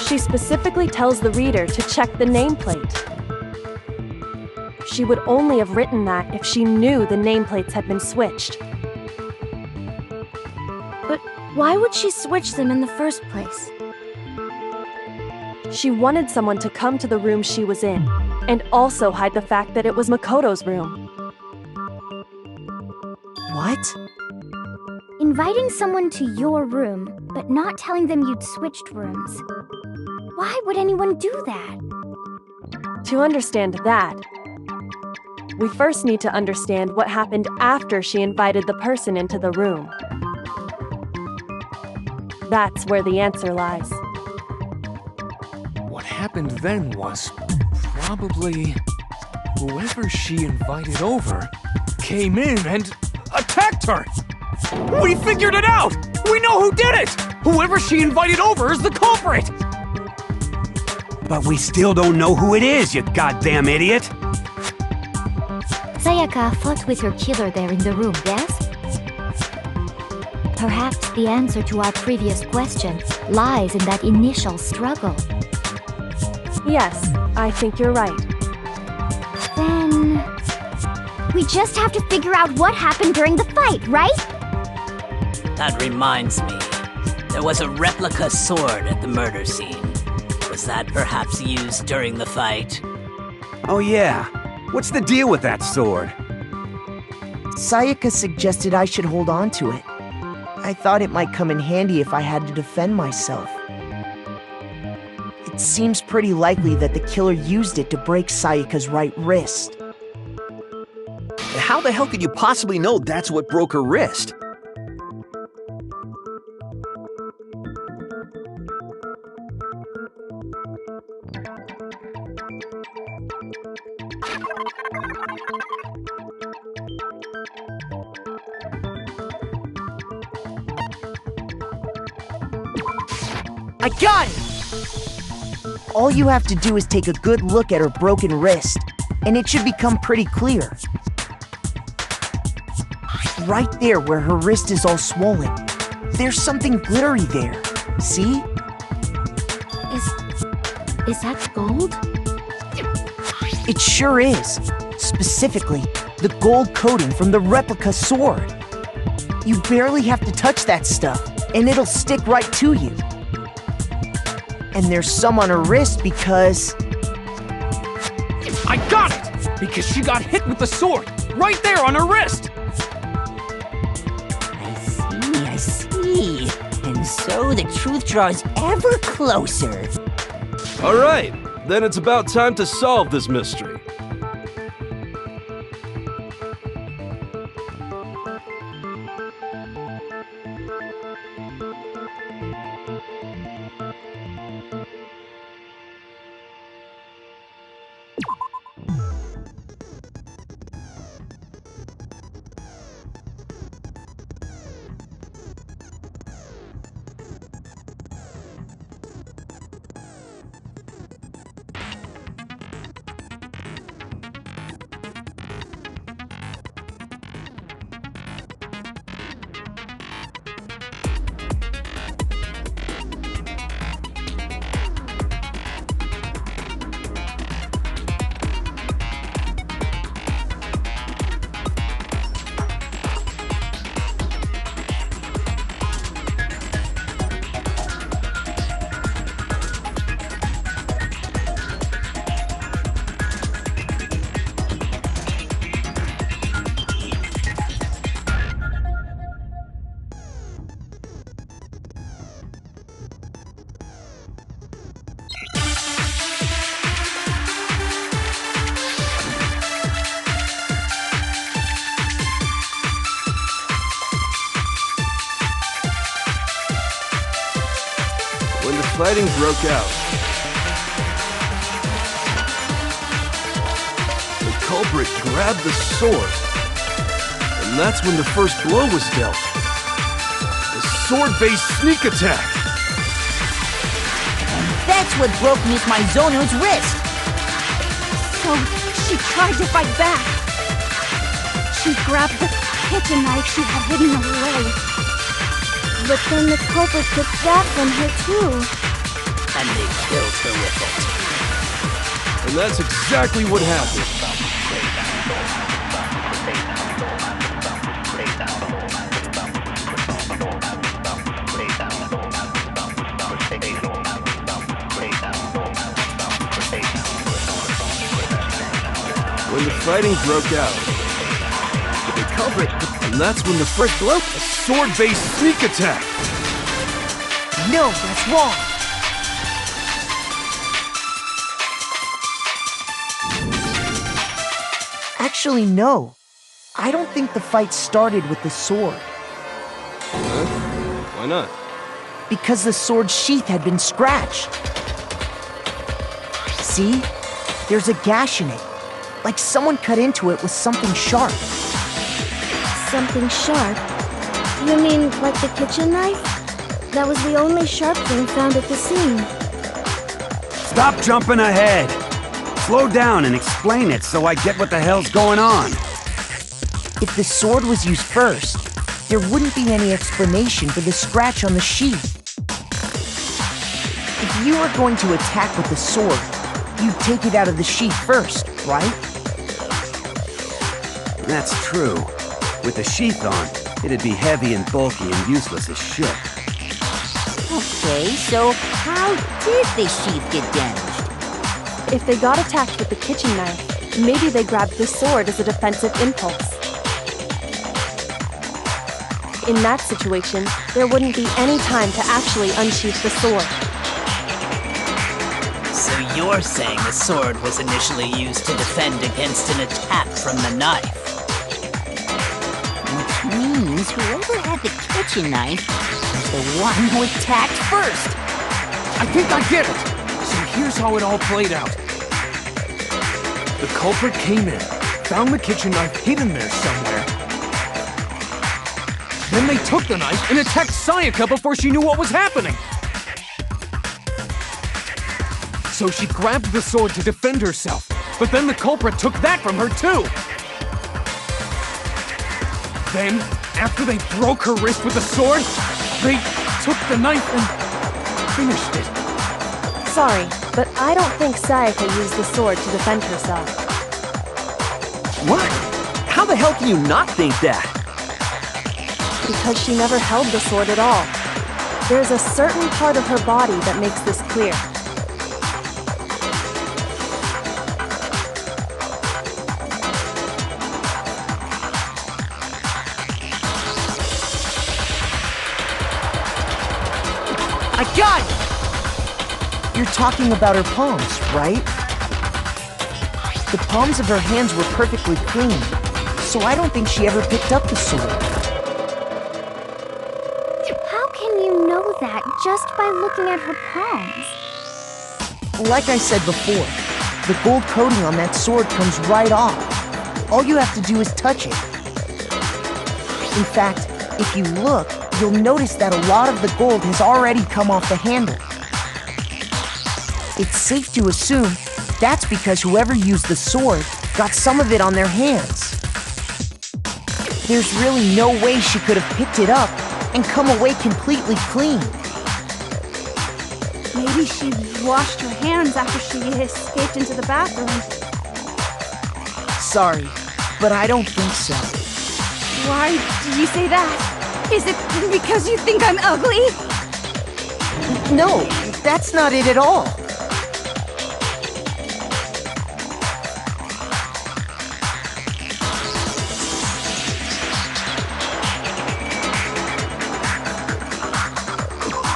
She specifically tells the reader to check the nameplate. She would only have written that if she knew the nameplates had been switched. But why would she switch them in the first place? She wanted someone to come to the room she was in, and also hide the fact that it was Makoto's room. What? Inviting someone to your room, but not telling them you'd switched rooms. Why would anyone do that? To understand that, we first need to understand what happened after she invited the person into the room. That's where the answer lies. What happened then was probably whoever she invited over came in and attacked her. We figured it out! We know who did it! Whoever she invited over is the culprit! But we still don't know who it is, you goddamn idiot! Sayaka fought with her killer there in the room, yes? Perhaps the answer to our previous question lies in that initial struggle. Yes, I think you're right. Then... we just have to figure out what happened during the fight, right? That reminds me. There was a replica sword at the murder scene. Was that perhaps used during the fight? Oh yeah. What's the deal with that sword? Sayaka suggested I should hold on to it. I thought it might come in handy if I had to defend myself. It seems pretty likely that the killer used it to break Sayaka's right wrist. How the hell could you possibly know that's what broke her wrist? I got it! All you have to do is take a good look at her broken wrist, and it should become pretty clear. Right there where her wrist is all swollen, there's something glittery there. See? Is that gold? It sure is. Specifically, the gold coating from the replica sword. You barely have to touch that stuff, and it'll stick right to you. And there's some on her wrist because... I got it! Because she got hit with the sword, right there on her wrist! I see. And so the truth draws ever closer. All right, then it's about time to solve this mystery. When the fighting broke out, the culprit grabbed the sword, and that's when the first blow was dealt. The sword-based sneak attack. That's what broke Miss Maizono's wrist. So she tried to fight back. She grabbed the kitchen knife she had hidden away. But then the culprit took that from her too. And they killed her with it. And that's exactly what happened. When the fighting broke out, the culprit, and that's when the first blow, a sword-based sneak attack. No, that's wrong. Actually, no. I don't think the fight started with the sword. Huh? Why not? Because the sword's sheath had been scratched. See? There's a gash in it. Like someone cut into it with something sharp. Something sharp? You mean like the kitchen knife? That was the only sharp thing found at the scene. Stop jumping ahead! Slow down and explain it so I get what the hell's going on. If the sword was used first, there wouldn't be any explanation for the scratch on the sheath. If you were going to attack with the sword, you'd take it out of the sheath first, right? That's true. With the sheath on, it'd be heavy and bulky and useless as shit. Okay, so how did the sheath get damaged? If they got attacked with the kitchen knife, maybe they grabbed the sword as a defensive impulse. In that situation, there wouldn't be any time to actually unsheath the sword. So you're saying the sword was initially used to defend against an attack from the knife? Which means whoever had the kitchen knife was the one who attacked first. I think I get it. So here's how it all played out. The culprit came in, found the kitchen knife hidden there somewhere. Then they took the knife and attacked Sayaka before she knew what was happening. So she grabbed the sword to defend herself, but then the culprit took that from her too. Then, after they broke her wrist with the sword, they took the knife and finished it. Sorry, but I don't think Sayaka used the sword to defend herself. What? How the hell can you not think that? Because she never held the sword at all. There's a certain part of her body that makes this clear. I got it! You're talking about her palms, right? The palms of her hands were perfectly clean, so I don't think she ever picked up the sword. How can you know that just by looking at her palms? Like I said before, the gold coating on that sword comes right off. All you have to do is touch it. In fact, if you look, you'll notice that a lot of the gold has already come off the handle. It's safe to assume that's because whoever used the sword got some of it on their hands. There's really no way she could have picked it up and come away completely clean. Maybe she washed her hands after she escaped into the bathroom. Sorry, but I don't think so. Why did you say that? Is it because you think I'm ugly? No, that's not it at all.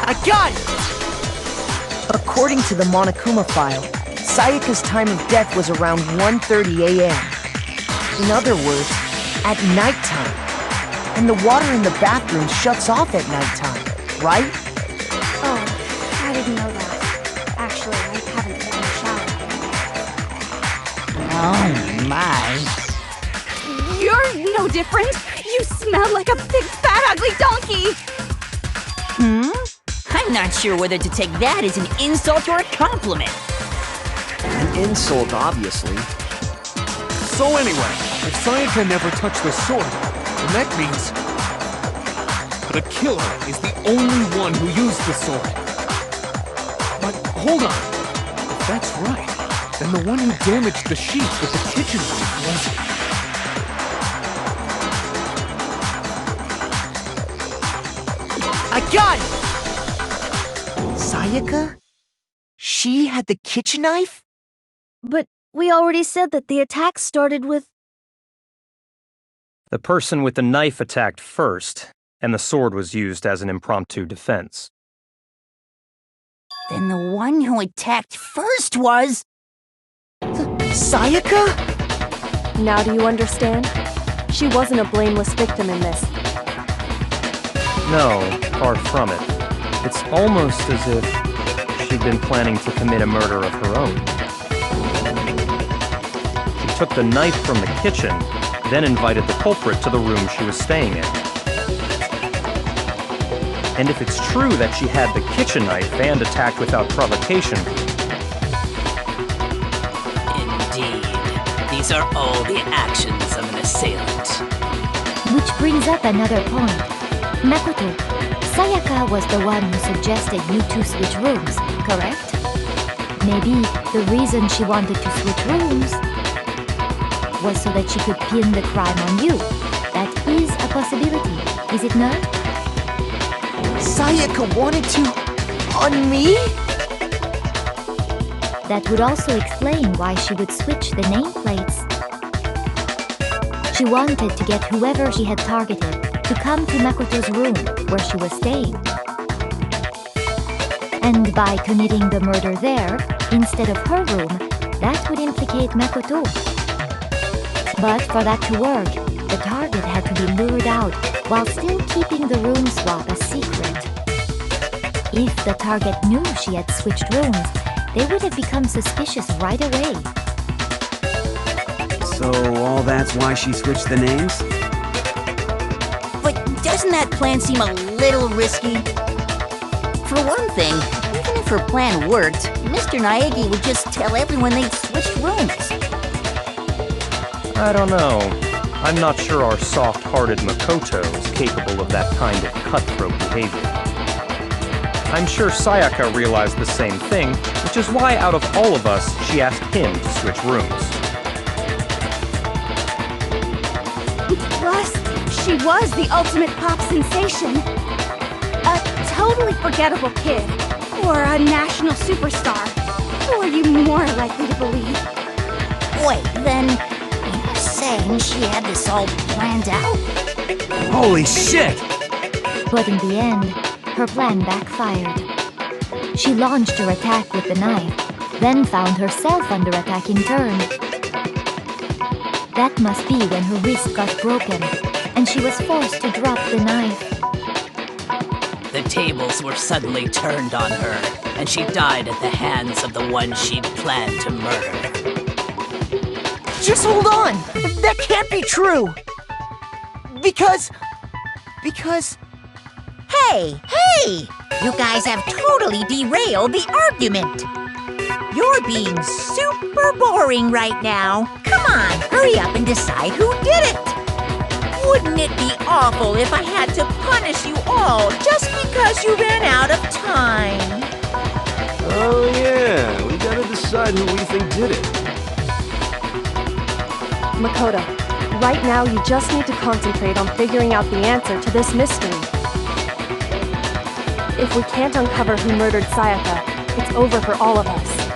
I got it! According to the Monokuma file, Sayaka's time of death was around 1:30 a.m. In other words, at nighttime. And the water in the bathroom shuts off at nighttime, right? Oh, I didn't know that. Actually, I haven't taken a shower yet. Oh my. You're no different. You smell like a big fat ugly donkey. I'm not sure whether to take that as an insult or a compliment. An insult, obviously. So anyway, if Sayaka never touched the sword, then that means the killer is the only one who used the sword. But hold on. If that's right, then the one who damaged the sheets with the kitchen knife was... I got it! Sayaka? She had the kitchen knife? But we already said that the attack started with... The person with the knife attacked first, and the sword was used as an impromptu defense. Then the one who attacked first was... Sayaka? Now do you understand? She wasn't a blameless victim in this. No, far from it. It's almost as if she'd been planning to commit a murder of her own. She took the knife from the kitchen, then invited the culprit to the room she was staying in. And if it's true that she had the kitchen knife and attacked without provocation... Indeed. These are all the actions of an assailant. Which brings up another point. Makoto, Sayaka was the one who suggested you two switch rooms, correct? Maybe the reason she wanted to switch rooms was so that she could pin the crime on you. That is a possibility, is it not? Sayaka wanted to... on me? That would also explain why she would switch the nameplates. She wanted to get whoever she had targeted to come to Makoto's room where she was staying. And by committing the murder there, instead of her room, that would implicate Makoto. But for that to work, the target had to be lured out while still keeping the room swap a secret. If the target knew she had switched rooms, they would have become suspicious right away. So all that's why she switched the names? But doesn't that plan seem a little risky? For one thing, even if her plan worked, Mr. Naegi would just tell everyone they'd switched rooms. I don't know. I'm not sure our soft-hearted Makoto is capable of that kind of cutthroat behavior. I'm sure Sayaka realized the same thing, which is why out of all of us, she asked him to switch rooms. Plus, she was the ultimate pop sensation. A totally forgettable kid. Or a national superstar. Who are you more likely to believe? Wait, then you're saying she had this all planned out? Holy shit! But in the end, her plan backfired. She launched her attack with the knife, then found herself under attack in turn. That must be when her wrist got broken, and she was forced to drop the knife. The tables were suddenly turned on her, and she died at the hands of the one she'd planned to murder. Just hold on! That can't be true! Because... Hey! You guys have totally derailed the argument. You're being super boring right now. Come on, hurry up and decide who did it. Wouldn't it be awful if I had to punish you all just because you ran out of time? Oh yeah, we gotta decide who we think did it. Makoto, right now you just need to concentrate on figuring out the answer to this mystery. If we can't uncover who murdered Sayaka, it's over for all of us.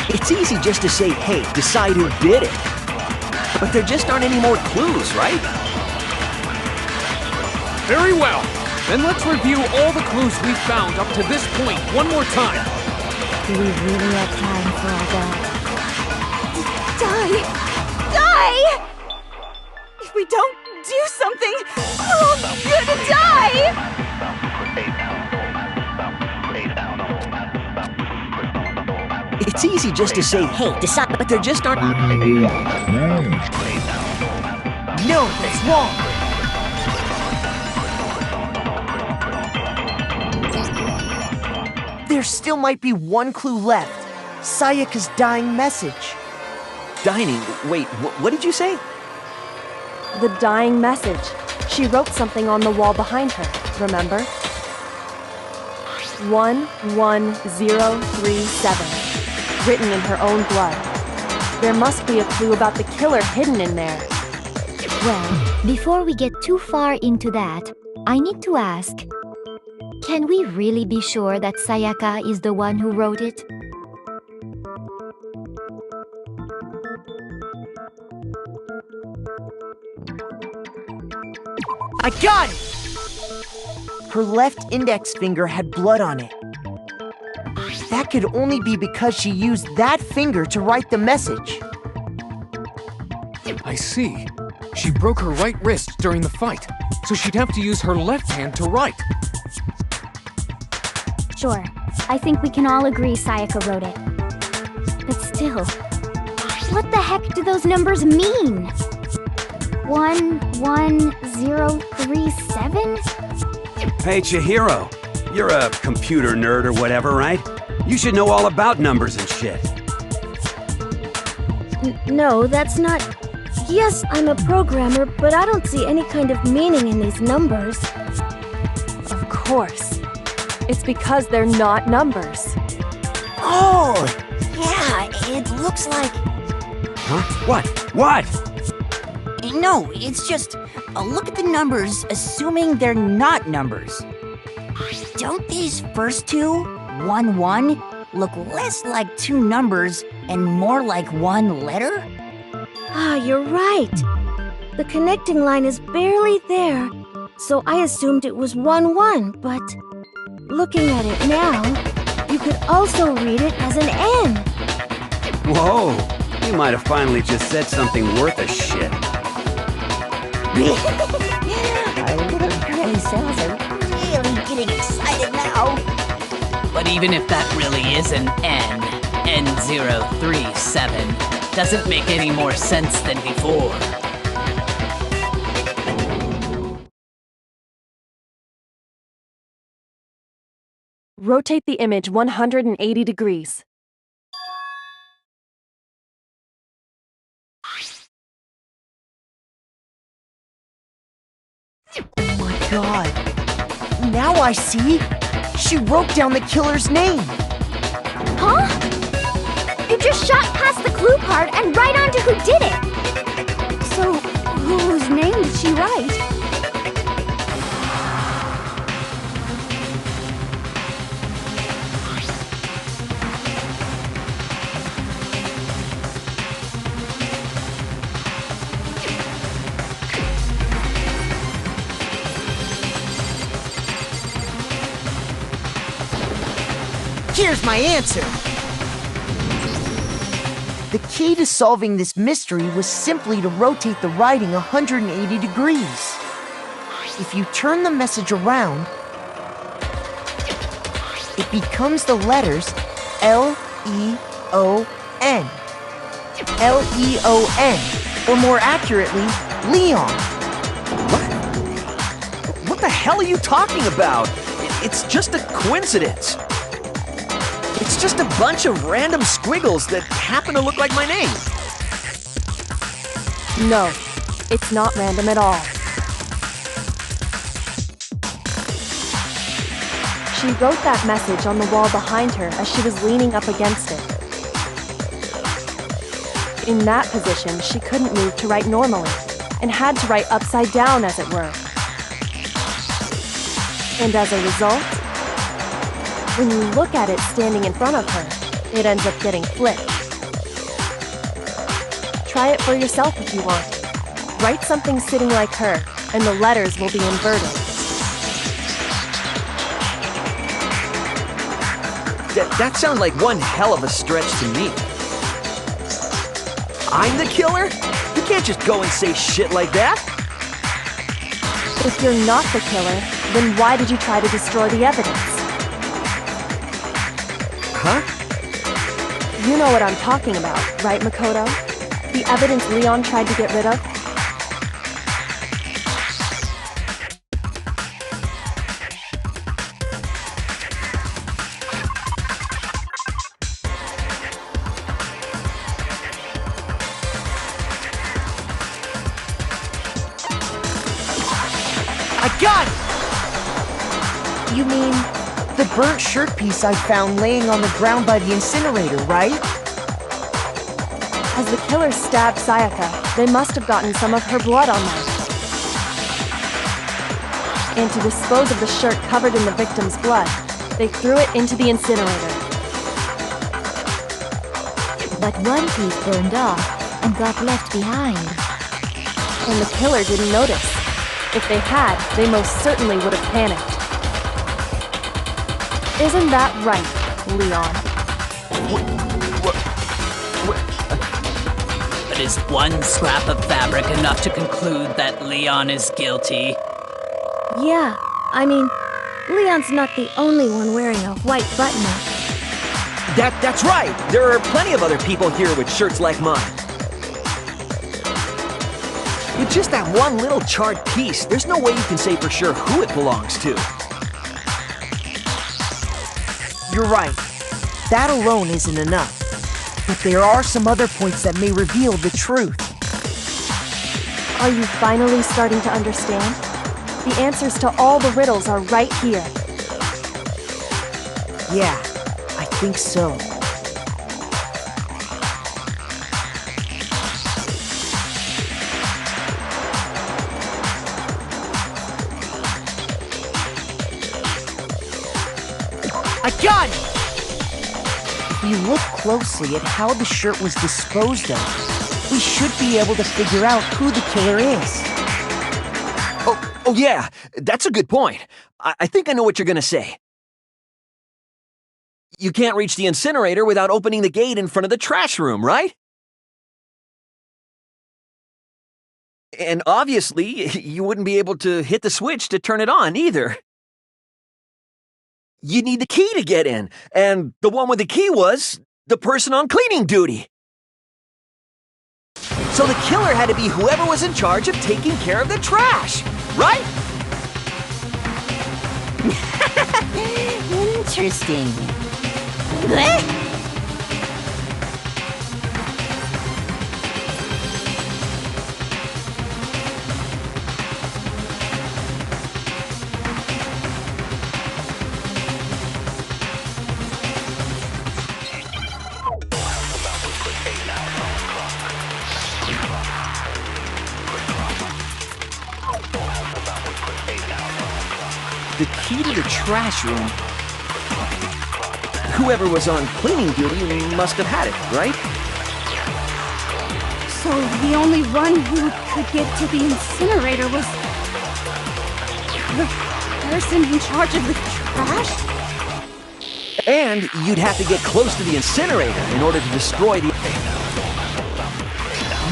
It's easy just to say, hey, decide who did it. But there just aren't any more clues, right? Very well. Then let's review all the clues we've found up to this point one more time. Do we really have time for all that? Die! Die! If we don't do something, we're all gonna die! It's easy just to say, hey, decide, but there just aren't... No, that's wrong! There still might be one clue left. Sayaka's dying message. Dining? Wait, what did you say? The dying message. She wrote something on the wall behind her, remember? 11037. Written in her own blood. There must be a clue about the killer hidden in there. Well, before we get too far into that, I need to ask, can we really be sure that Sayaka is the one who wrote it? I got it! Her left index finger had blood on it. That could only be because she used that finger to write the message. I see. She broke her right wrist during the fight, so she'd have to use her left hand to write. Sure, I think we can all agree Sayaka wrote it. But still, what the heck do those numbers mean? 11037? Hey, Chihiro. You're a computer nerd or whatever, right? You should know all about numbers and shit. No, that's not... Yes, I'm a programmer, but I don't see any kind of meaning in these numbers. Of course. It's because they're not numbers. Oh, yeah, it looks like... Huh? What? What? No, it's just a look at the numbers, assuming they're not numbers. Don't these first two, 1-1, look less like two numbers and more like one letter? Ah, you're right. The connecting line is barely there, so I assumed it was 1-1, but looking at it now, you could also read it as an N. Whoa, you might have finally just said something worth a shit. Our little granny cells are really getting excited now. But even if that really is an N, N037, doesn't make any more sense than before. Rotate the image 180 degrees. Oh my god. Now I see. She wrote down the killer's name. Huh? You just shot past the clue part and right onto who did it! So, whose name did she write? Here's my answer. The key to solving this mystery was simply to rotate the writing 180 degrees. If you turn the message around, it becomes the letters L-E-O-N. L-E-O-N, or more accurately, Leon. What the hell are you talking about? It's just a coincidence. It's just a bunch of random squiggles that happen to look like my name. No, it's not random at all. She wrote that message on the wall behind her as she was leaning up against it. In that position, she couldn't move to write normally, and had to write upside down, as it were. And as a result, when you look at it standing in front of her, it ends up getting flipped. Try it for yourself if you want. Write something sitting like her, and the letters will be inverted. That sounds like one hell of a stretch to me. I'm the killer? You can't just go and say shit like that. If you're not the killer, then why did you try to destroy the evidence? Huh? You know what I'm talking about, right, Makoto? The evidence Leon tried to get rid of? I got it! You mean the burnt shirt piece I found laying on the ground by the incinerator, right? As the killer stabbed Sayaka, they must have gotten some of her blood on them. And to dispose of the shirt covered in the victim's blood, they threw it into the incinerator. But one piece burned off and got left behind. And the killer didn't notice. If they had, they most certainly would have panicked. Isn't that right, Leon? But is one scrap of fabric enough to conclude that Leon is guilty? Yeah, I mean, Leon's not the only one wearing a white button-up. That's right! There are plenty of other people here with shirts like mine. With just that one little charred piece, there's no way you can say for sure who it belongs to. You're right. That alone isn't enough. But there are some other points that may reveal the truth. Are you finally starting to understand? The answers to all the riddles are right here. Yeah, I think so. I got it! If we look closely at how the shirt was disposed of, we should be able to figure out who the killer is. Oh yeah, that's a good point. I think I know what you're gonna say. You can't reach the incinerator without opening the gate in front of the trash room, right? And obviously, you wouldn't be able to hit the switch to turn it on either. You need the key to get in, and the one with the key was the person on cleaning duty. So the killer had to be whoever was in charge of taking care of the trash, right? Interesting. The key to the trash room. Whoever was on cleaning duty must have had it, right? So the only one who could get to the incinerator was the person in charge of the trash? And you'd have to get close to the incinerator in order to destroy the...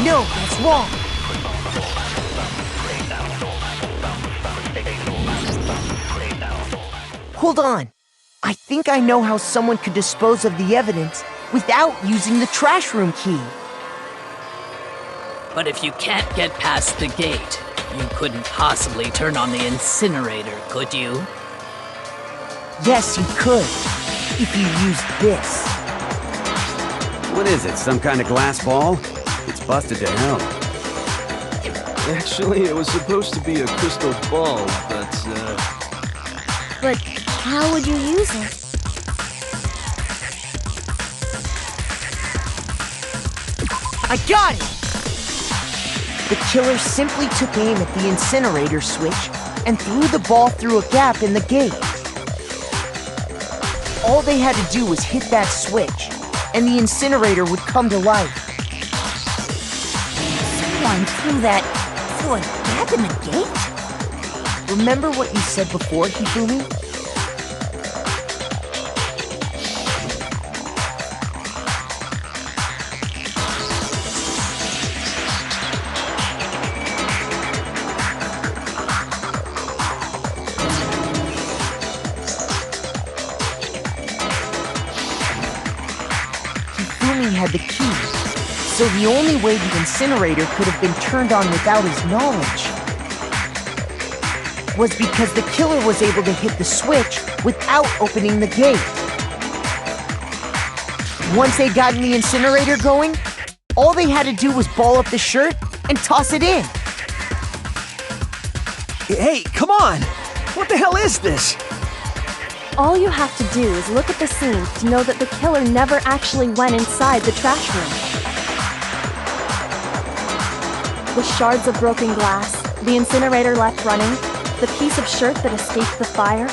No, that's wrong. Hold on. I think I know how someone could dispose of the evidence without using the trash room key. But if you can't get past the gate, you couldn't possibly turn on the incinerator, could you? Yes, you could. If you used this. What is it, some kind of glass ball? It's busted to hell. Actually, it was supposed to be a crystal ball, But how would you use it? I got it! The killer simply took aim at the incinerator switch and threw the ball through a gap in the gate. All they had to do was hit that switch, and the incinerator would come to life. Someone threw a gap in the gate? Remember what you said before, Hifumi? the key. So the only way the incinerator could have been turned on without his knowledge was because the killer was able to hit the switch without opening the gate. Once they got the incinerator going, all they had to do was ball up the shirt and toss it in. Hey, come on! What the hell is this? All you have to do is look at the scene to know that the killer never actually went inside the trash room. The shards of broken glass, the incinerator left running, the piece of shirt that escaped the fire.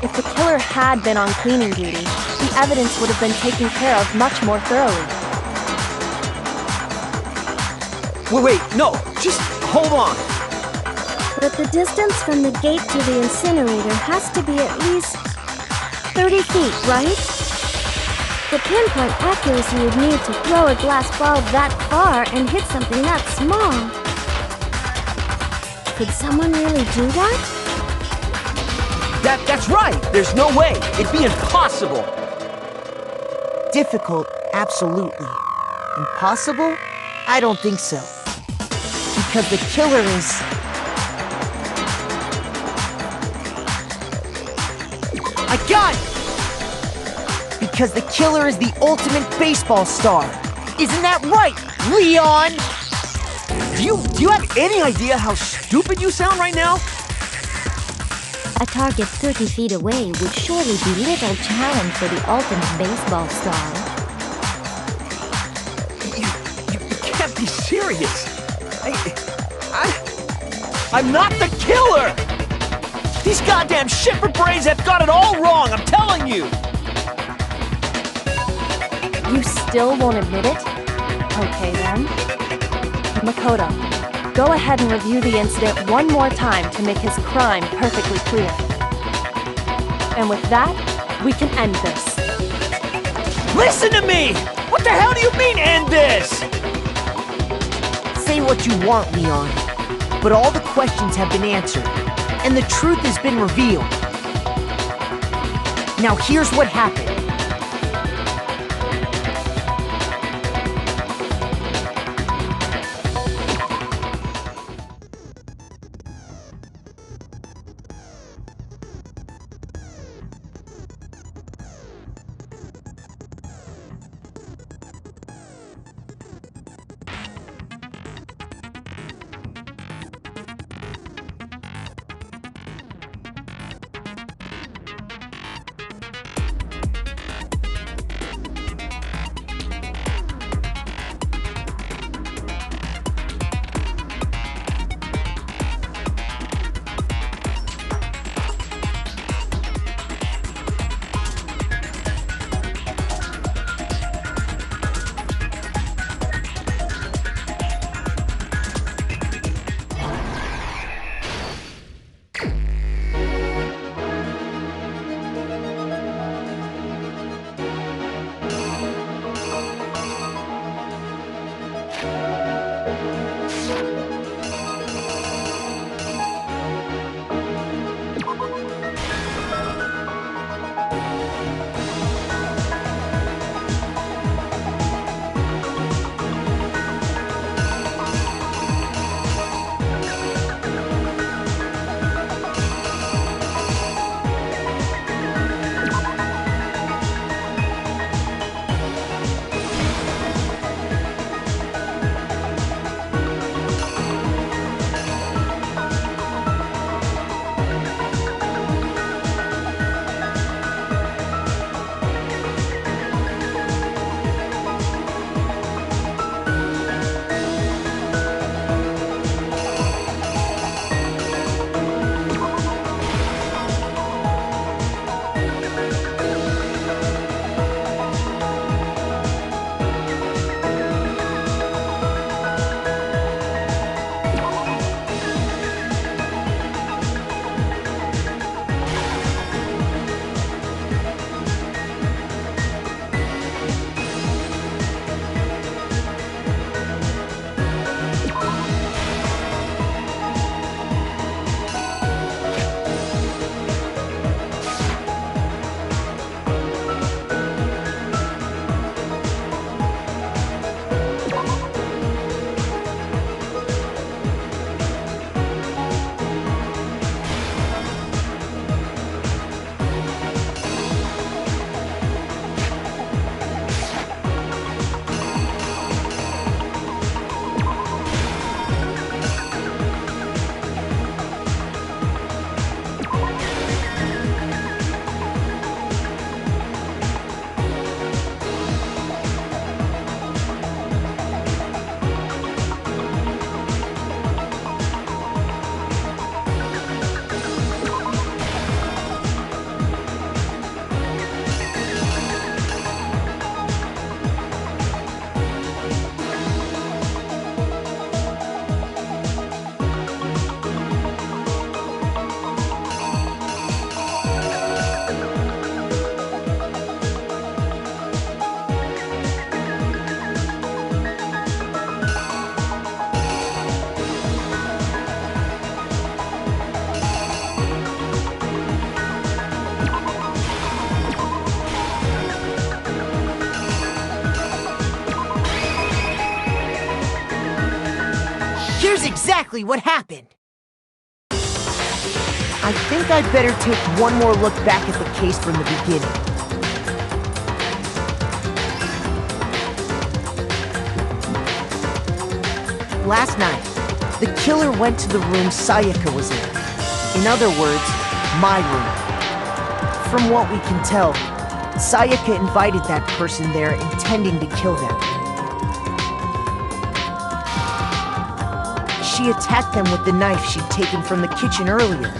If the killer had been on cleaning duty, the evidence would have been taken care of much more thoroughly. Wait, no, just hold on. But the distance from the gate to the incinerator has to be at least 30 feet, right? The pinpoint accuracy you'd need to throw a glass ball that far and hit something that small. Could someone really do that? That's right! There's no way! It'd be impossible! Difficult, absolutely. Impossible? I don't think so. Because the killer is... I got it! Because the killer is the ultimate baseball star. Isn't that right, Leon? Do you have any idea how stupid you sound right now? A target 30 feet away would surely be little challenge for the ultimate baseball star. You can't be serious. I'm not the killer! These goddamn shipper brains have got it all wrong, I'm telling you! You still won't admit it? Okay then. Makoto, go ahead and review the incident one more time to make his crime perfectly clear. And with that, we can end this. Listen to me! What the hell do you mean, end this? Say what you want, Leon, but all the questions have been answered, and the truth has been revealed. Now here's what happened. Here's exactly what happened. I think I'd better take one more look back at the case from the beginning. Last night, the killer went to the room Sayaka was in. In other words, my room. From what we can tell, Sayaka invited that person there intending to kill them. She attacked them with the knife she'd taken from the kitchen earlier.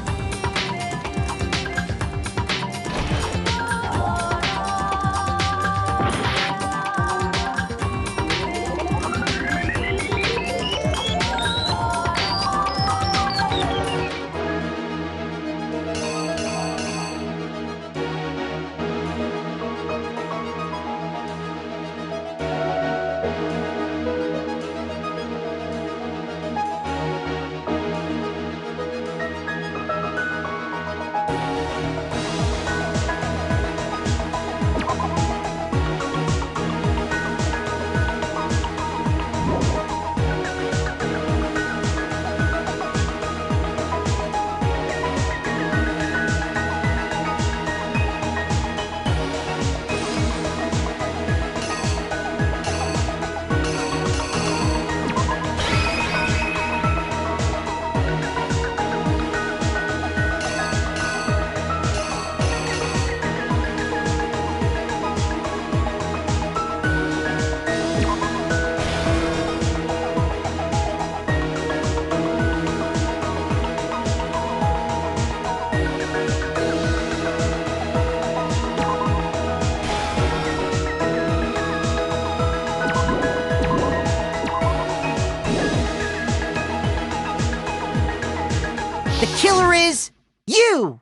The killer is you!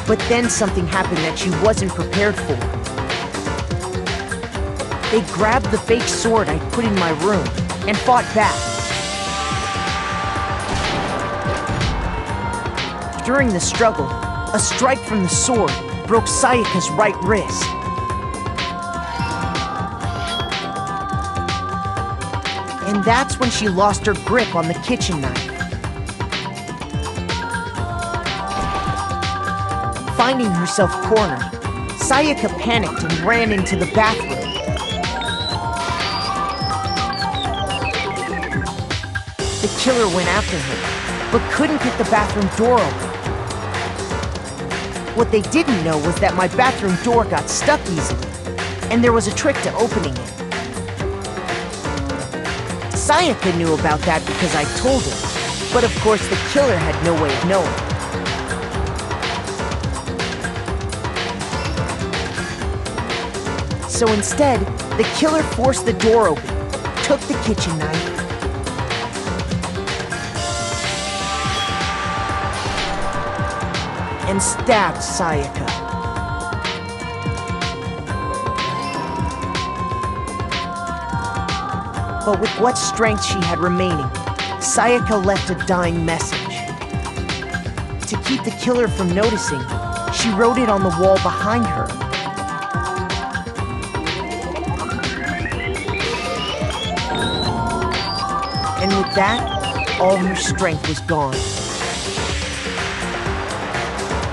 But then something happened that she wasn't prepared for. They grabbed the fake sword I put in my room and fought back. During the struggle, a strike from the sword broke Sayaka's right wrist. And that's when she lost her grip on the kitchen knife. Finding herself cornered, Sayaka panicked and ran into the bathroom. The killer went after her, but couldn't get the bathroom door open. What they didn't know was that my bathroom door got stuck easily, and there was a trick to opening it. Sayaka knew about that because I told her, but of course the killer had no way of knowing. So instead, the killer forced the door open, took the kitchen knife, and stabbed Sayaka. But with what strength she had remaining, Sayaka left a dying message. To keep the killer from noticing, she wrote it on the wall behind her. And with that, all her strength was gone.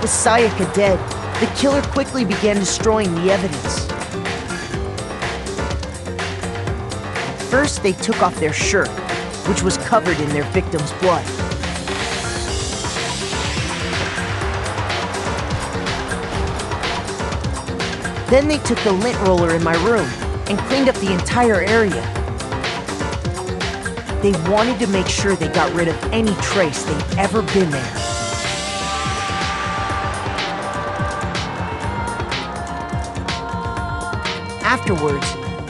With Sayaka dead, the killer quickly began destroying the evidence. First, they took off their shirt, which was covered in their victim's blood. Then they took the lint roller in my room and cleaned up the entire area. They wanted to make sure they got rid of any trace they'd ever been there. Afterwards,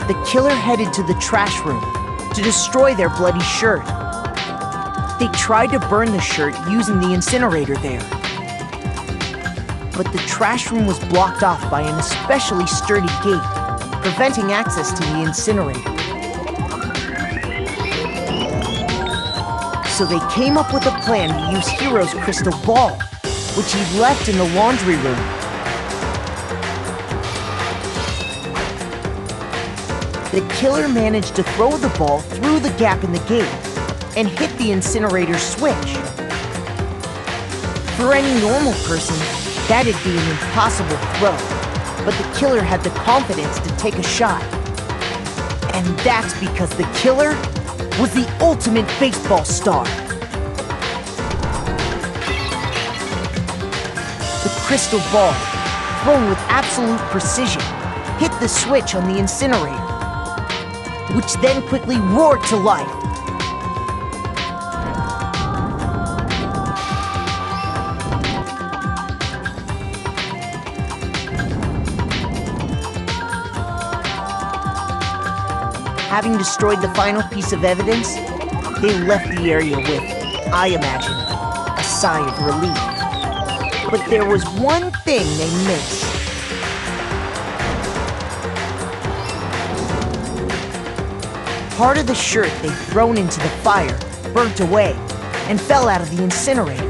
the killer headed to the trash room to destroy their bloody shirt. They tried to burn the shirt using the incinerator there. But the trash room was blocked off by an especially sturdy gate, preventing access to the incinerator. So they came up with a plan to use Hiro's crystal ball, which he'd left in the laundry room. the killer managed to throw the ball through the gap in the gate and hit the incinerator switch. For any normal person, that'd be an impossible throw, but the killer had the confidence to take a shot. And that's because the killer was the ultimate baseball star. The crystal ball, thrown with absolute precision, hit the switch on the incinerator, which then quickly roared to life. Having destroyed the final piece of evidence, they left the area with, I imagine, a sigh of relief. But there was one thing they missed. Part of the shirt they'd thrown into the fire burnt away and fell out of the incinerator.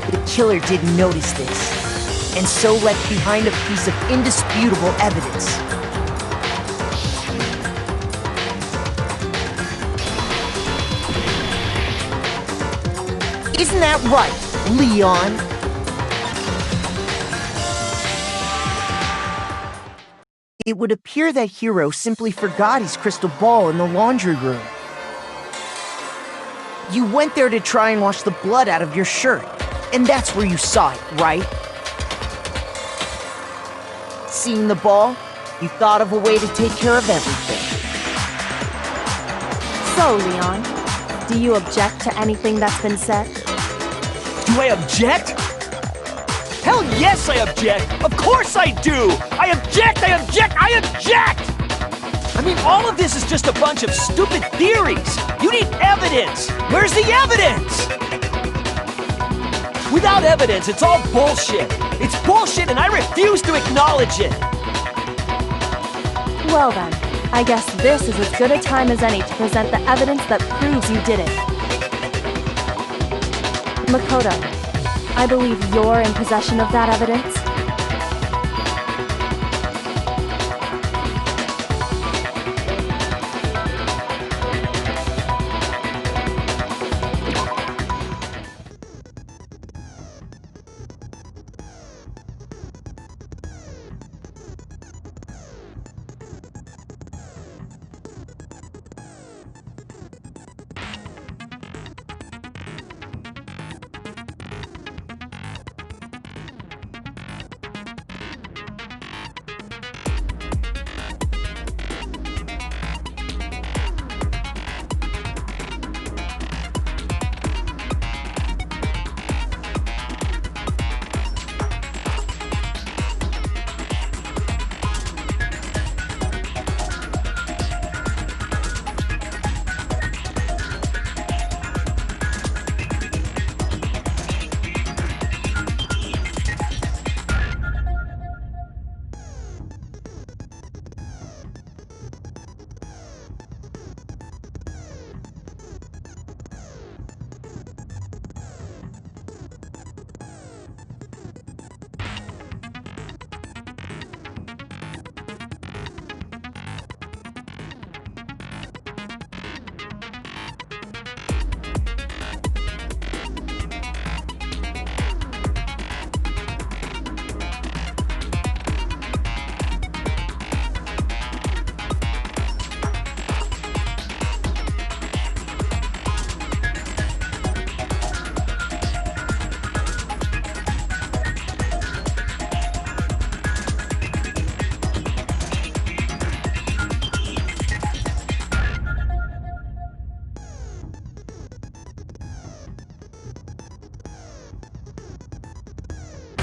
The killer didn't notice this, and so left behind a piece of indisputable evidence. Isn't that right, Leon? It would appear that Hiro simply forgot his crystal ball in the laundry room. You went there to try and wash the blood out of your shirt, and that's where you saw it, right? Seeing the ball, you thought of a way to take care of everything. So, Leon, do you object to anything that's been said? Do I object? Hell yes, I object! Of course I do! I object! I object! I object! I mean, all of this is just a bunch of stupid theories! You need evidence! Where's the evidence? Without evidence, it's all bullshit! It's bullshit and I refuse to acknowledge it! Well then, I guess this is as good a time as any to present the evidence that proves you did it. Makoto, I believe you're in possession of that evidence.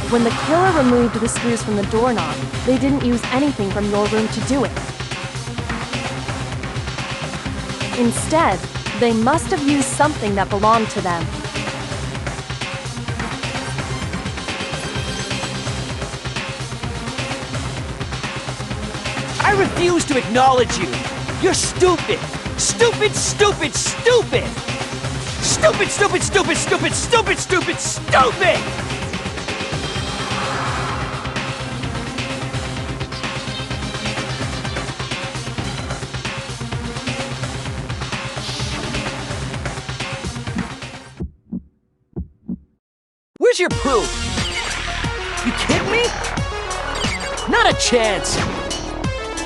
When the killer removed the screws from the doorknob, they didn't use anything from your room to do it. Instead, they must have used something that belonged to them. I refuse to acknowledge you! You're stupid! Stupid, stupid, stupid! Stupid, stupid, stupid, stupid, stupid, stupid, stupid! Where's your proof? You kidding me? Not a chance!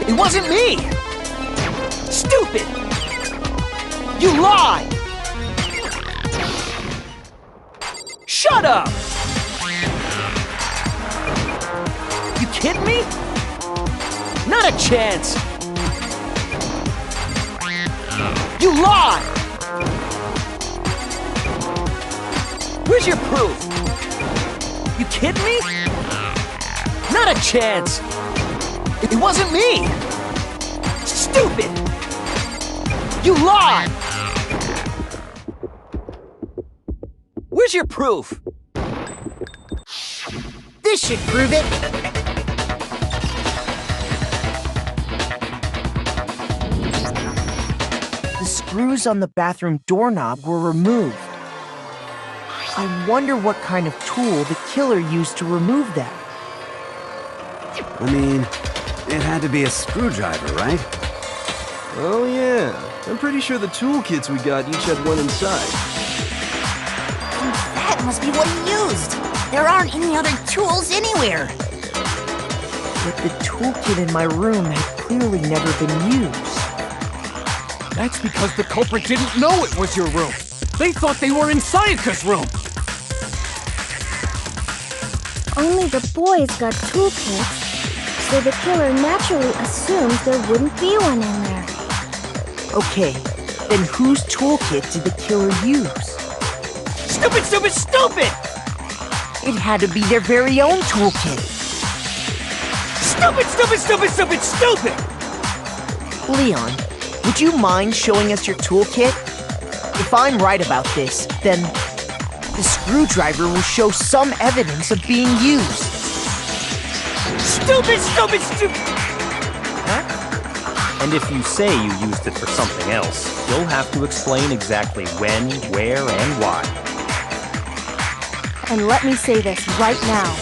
It wasn't me! Stupid! You lie! Shut up! You kidding me? Not a chance! You lie! Where's your proof? You kidding me? Not a chance! It wasn't me! Stupid! You lie! Where's your proof? This should prove it. The screws on the bathroom doorknob were removed. I wonder what kind of tool the killer used to remove them. I mean, it had to be a screwdriver, right? Oh yeah, I'm pretty sure the toolkits we got each had one inside. That must be what he used. There aren't any other tools anywhere. But the toolkit in my room had clearly never been used. That's because the culprit didn't know it was your room. They thought they were in Sayaka's room. Only the boys got toolkits, so the killer naturally assumed there wouldn't be one in there. Okay, then whose toolkit did the killer use? Stupid, stupid, stupid! It had to be their very own toolkit. Stupid, stupid, stupid, stupid, stupid! Leon, would you mind showing us your toolkit? If I'm right about this, then the screwdriver will show some evidence of being used. Stupid, stupid, stupid! And if you say you used it for something else, you'll have to explain exactly when, where, and why. And let me say this right now.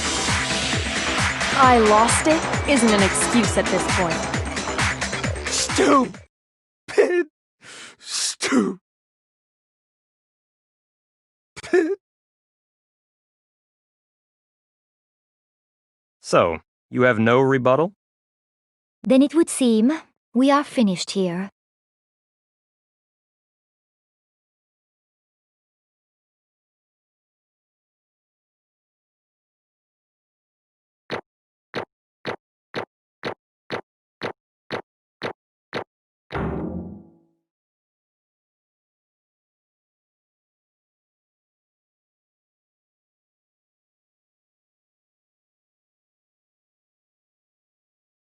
I lost it isn't an excuse at this point. Stupid. Stupid. So, you have no rebuttal? Then it would seem we are finished here.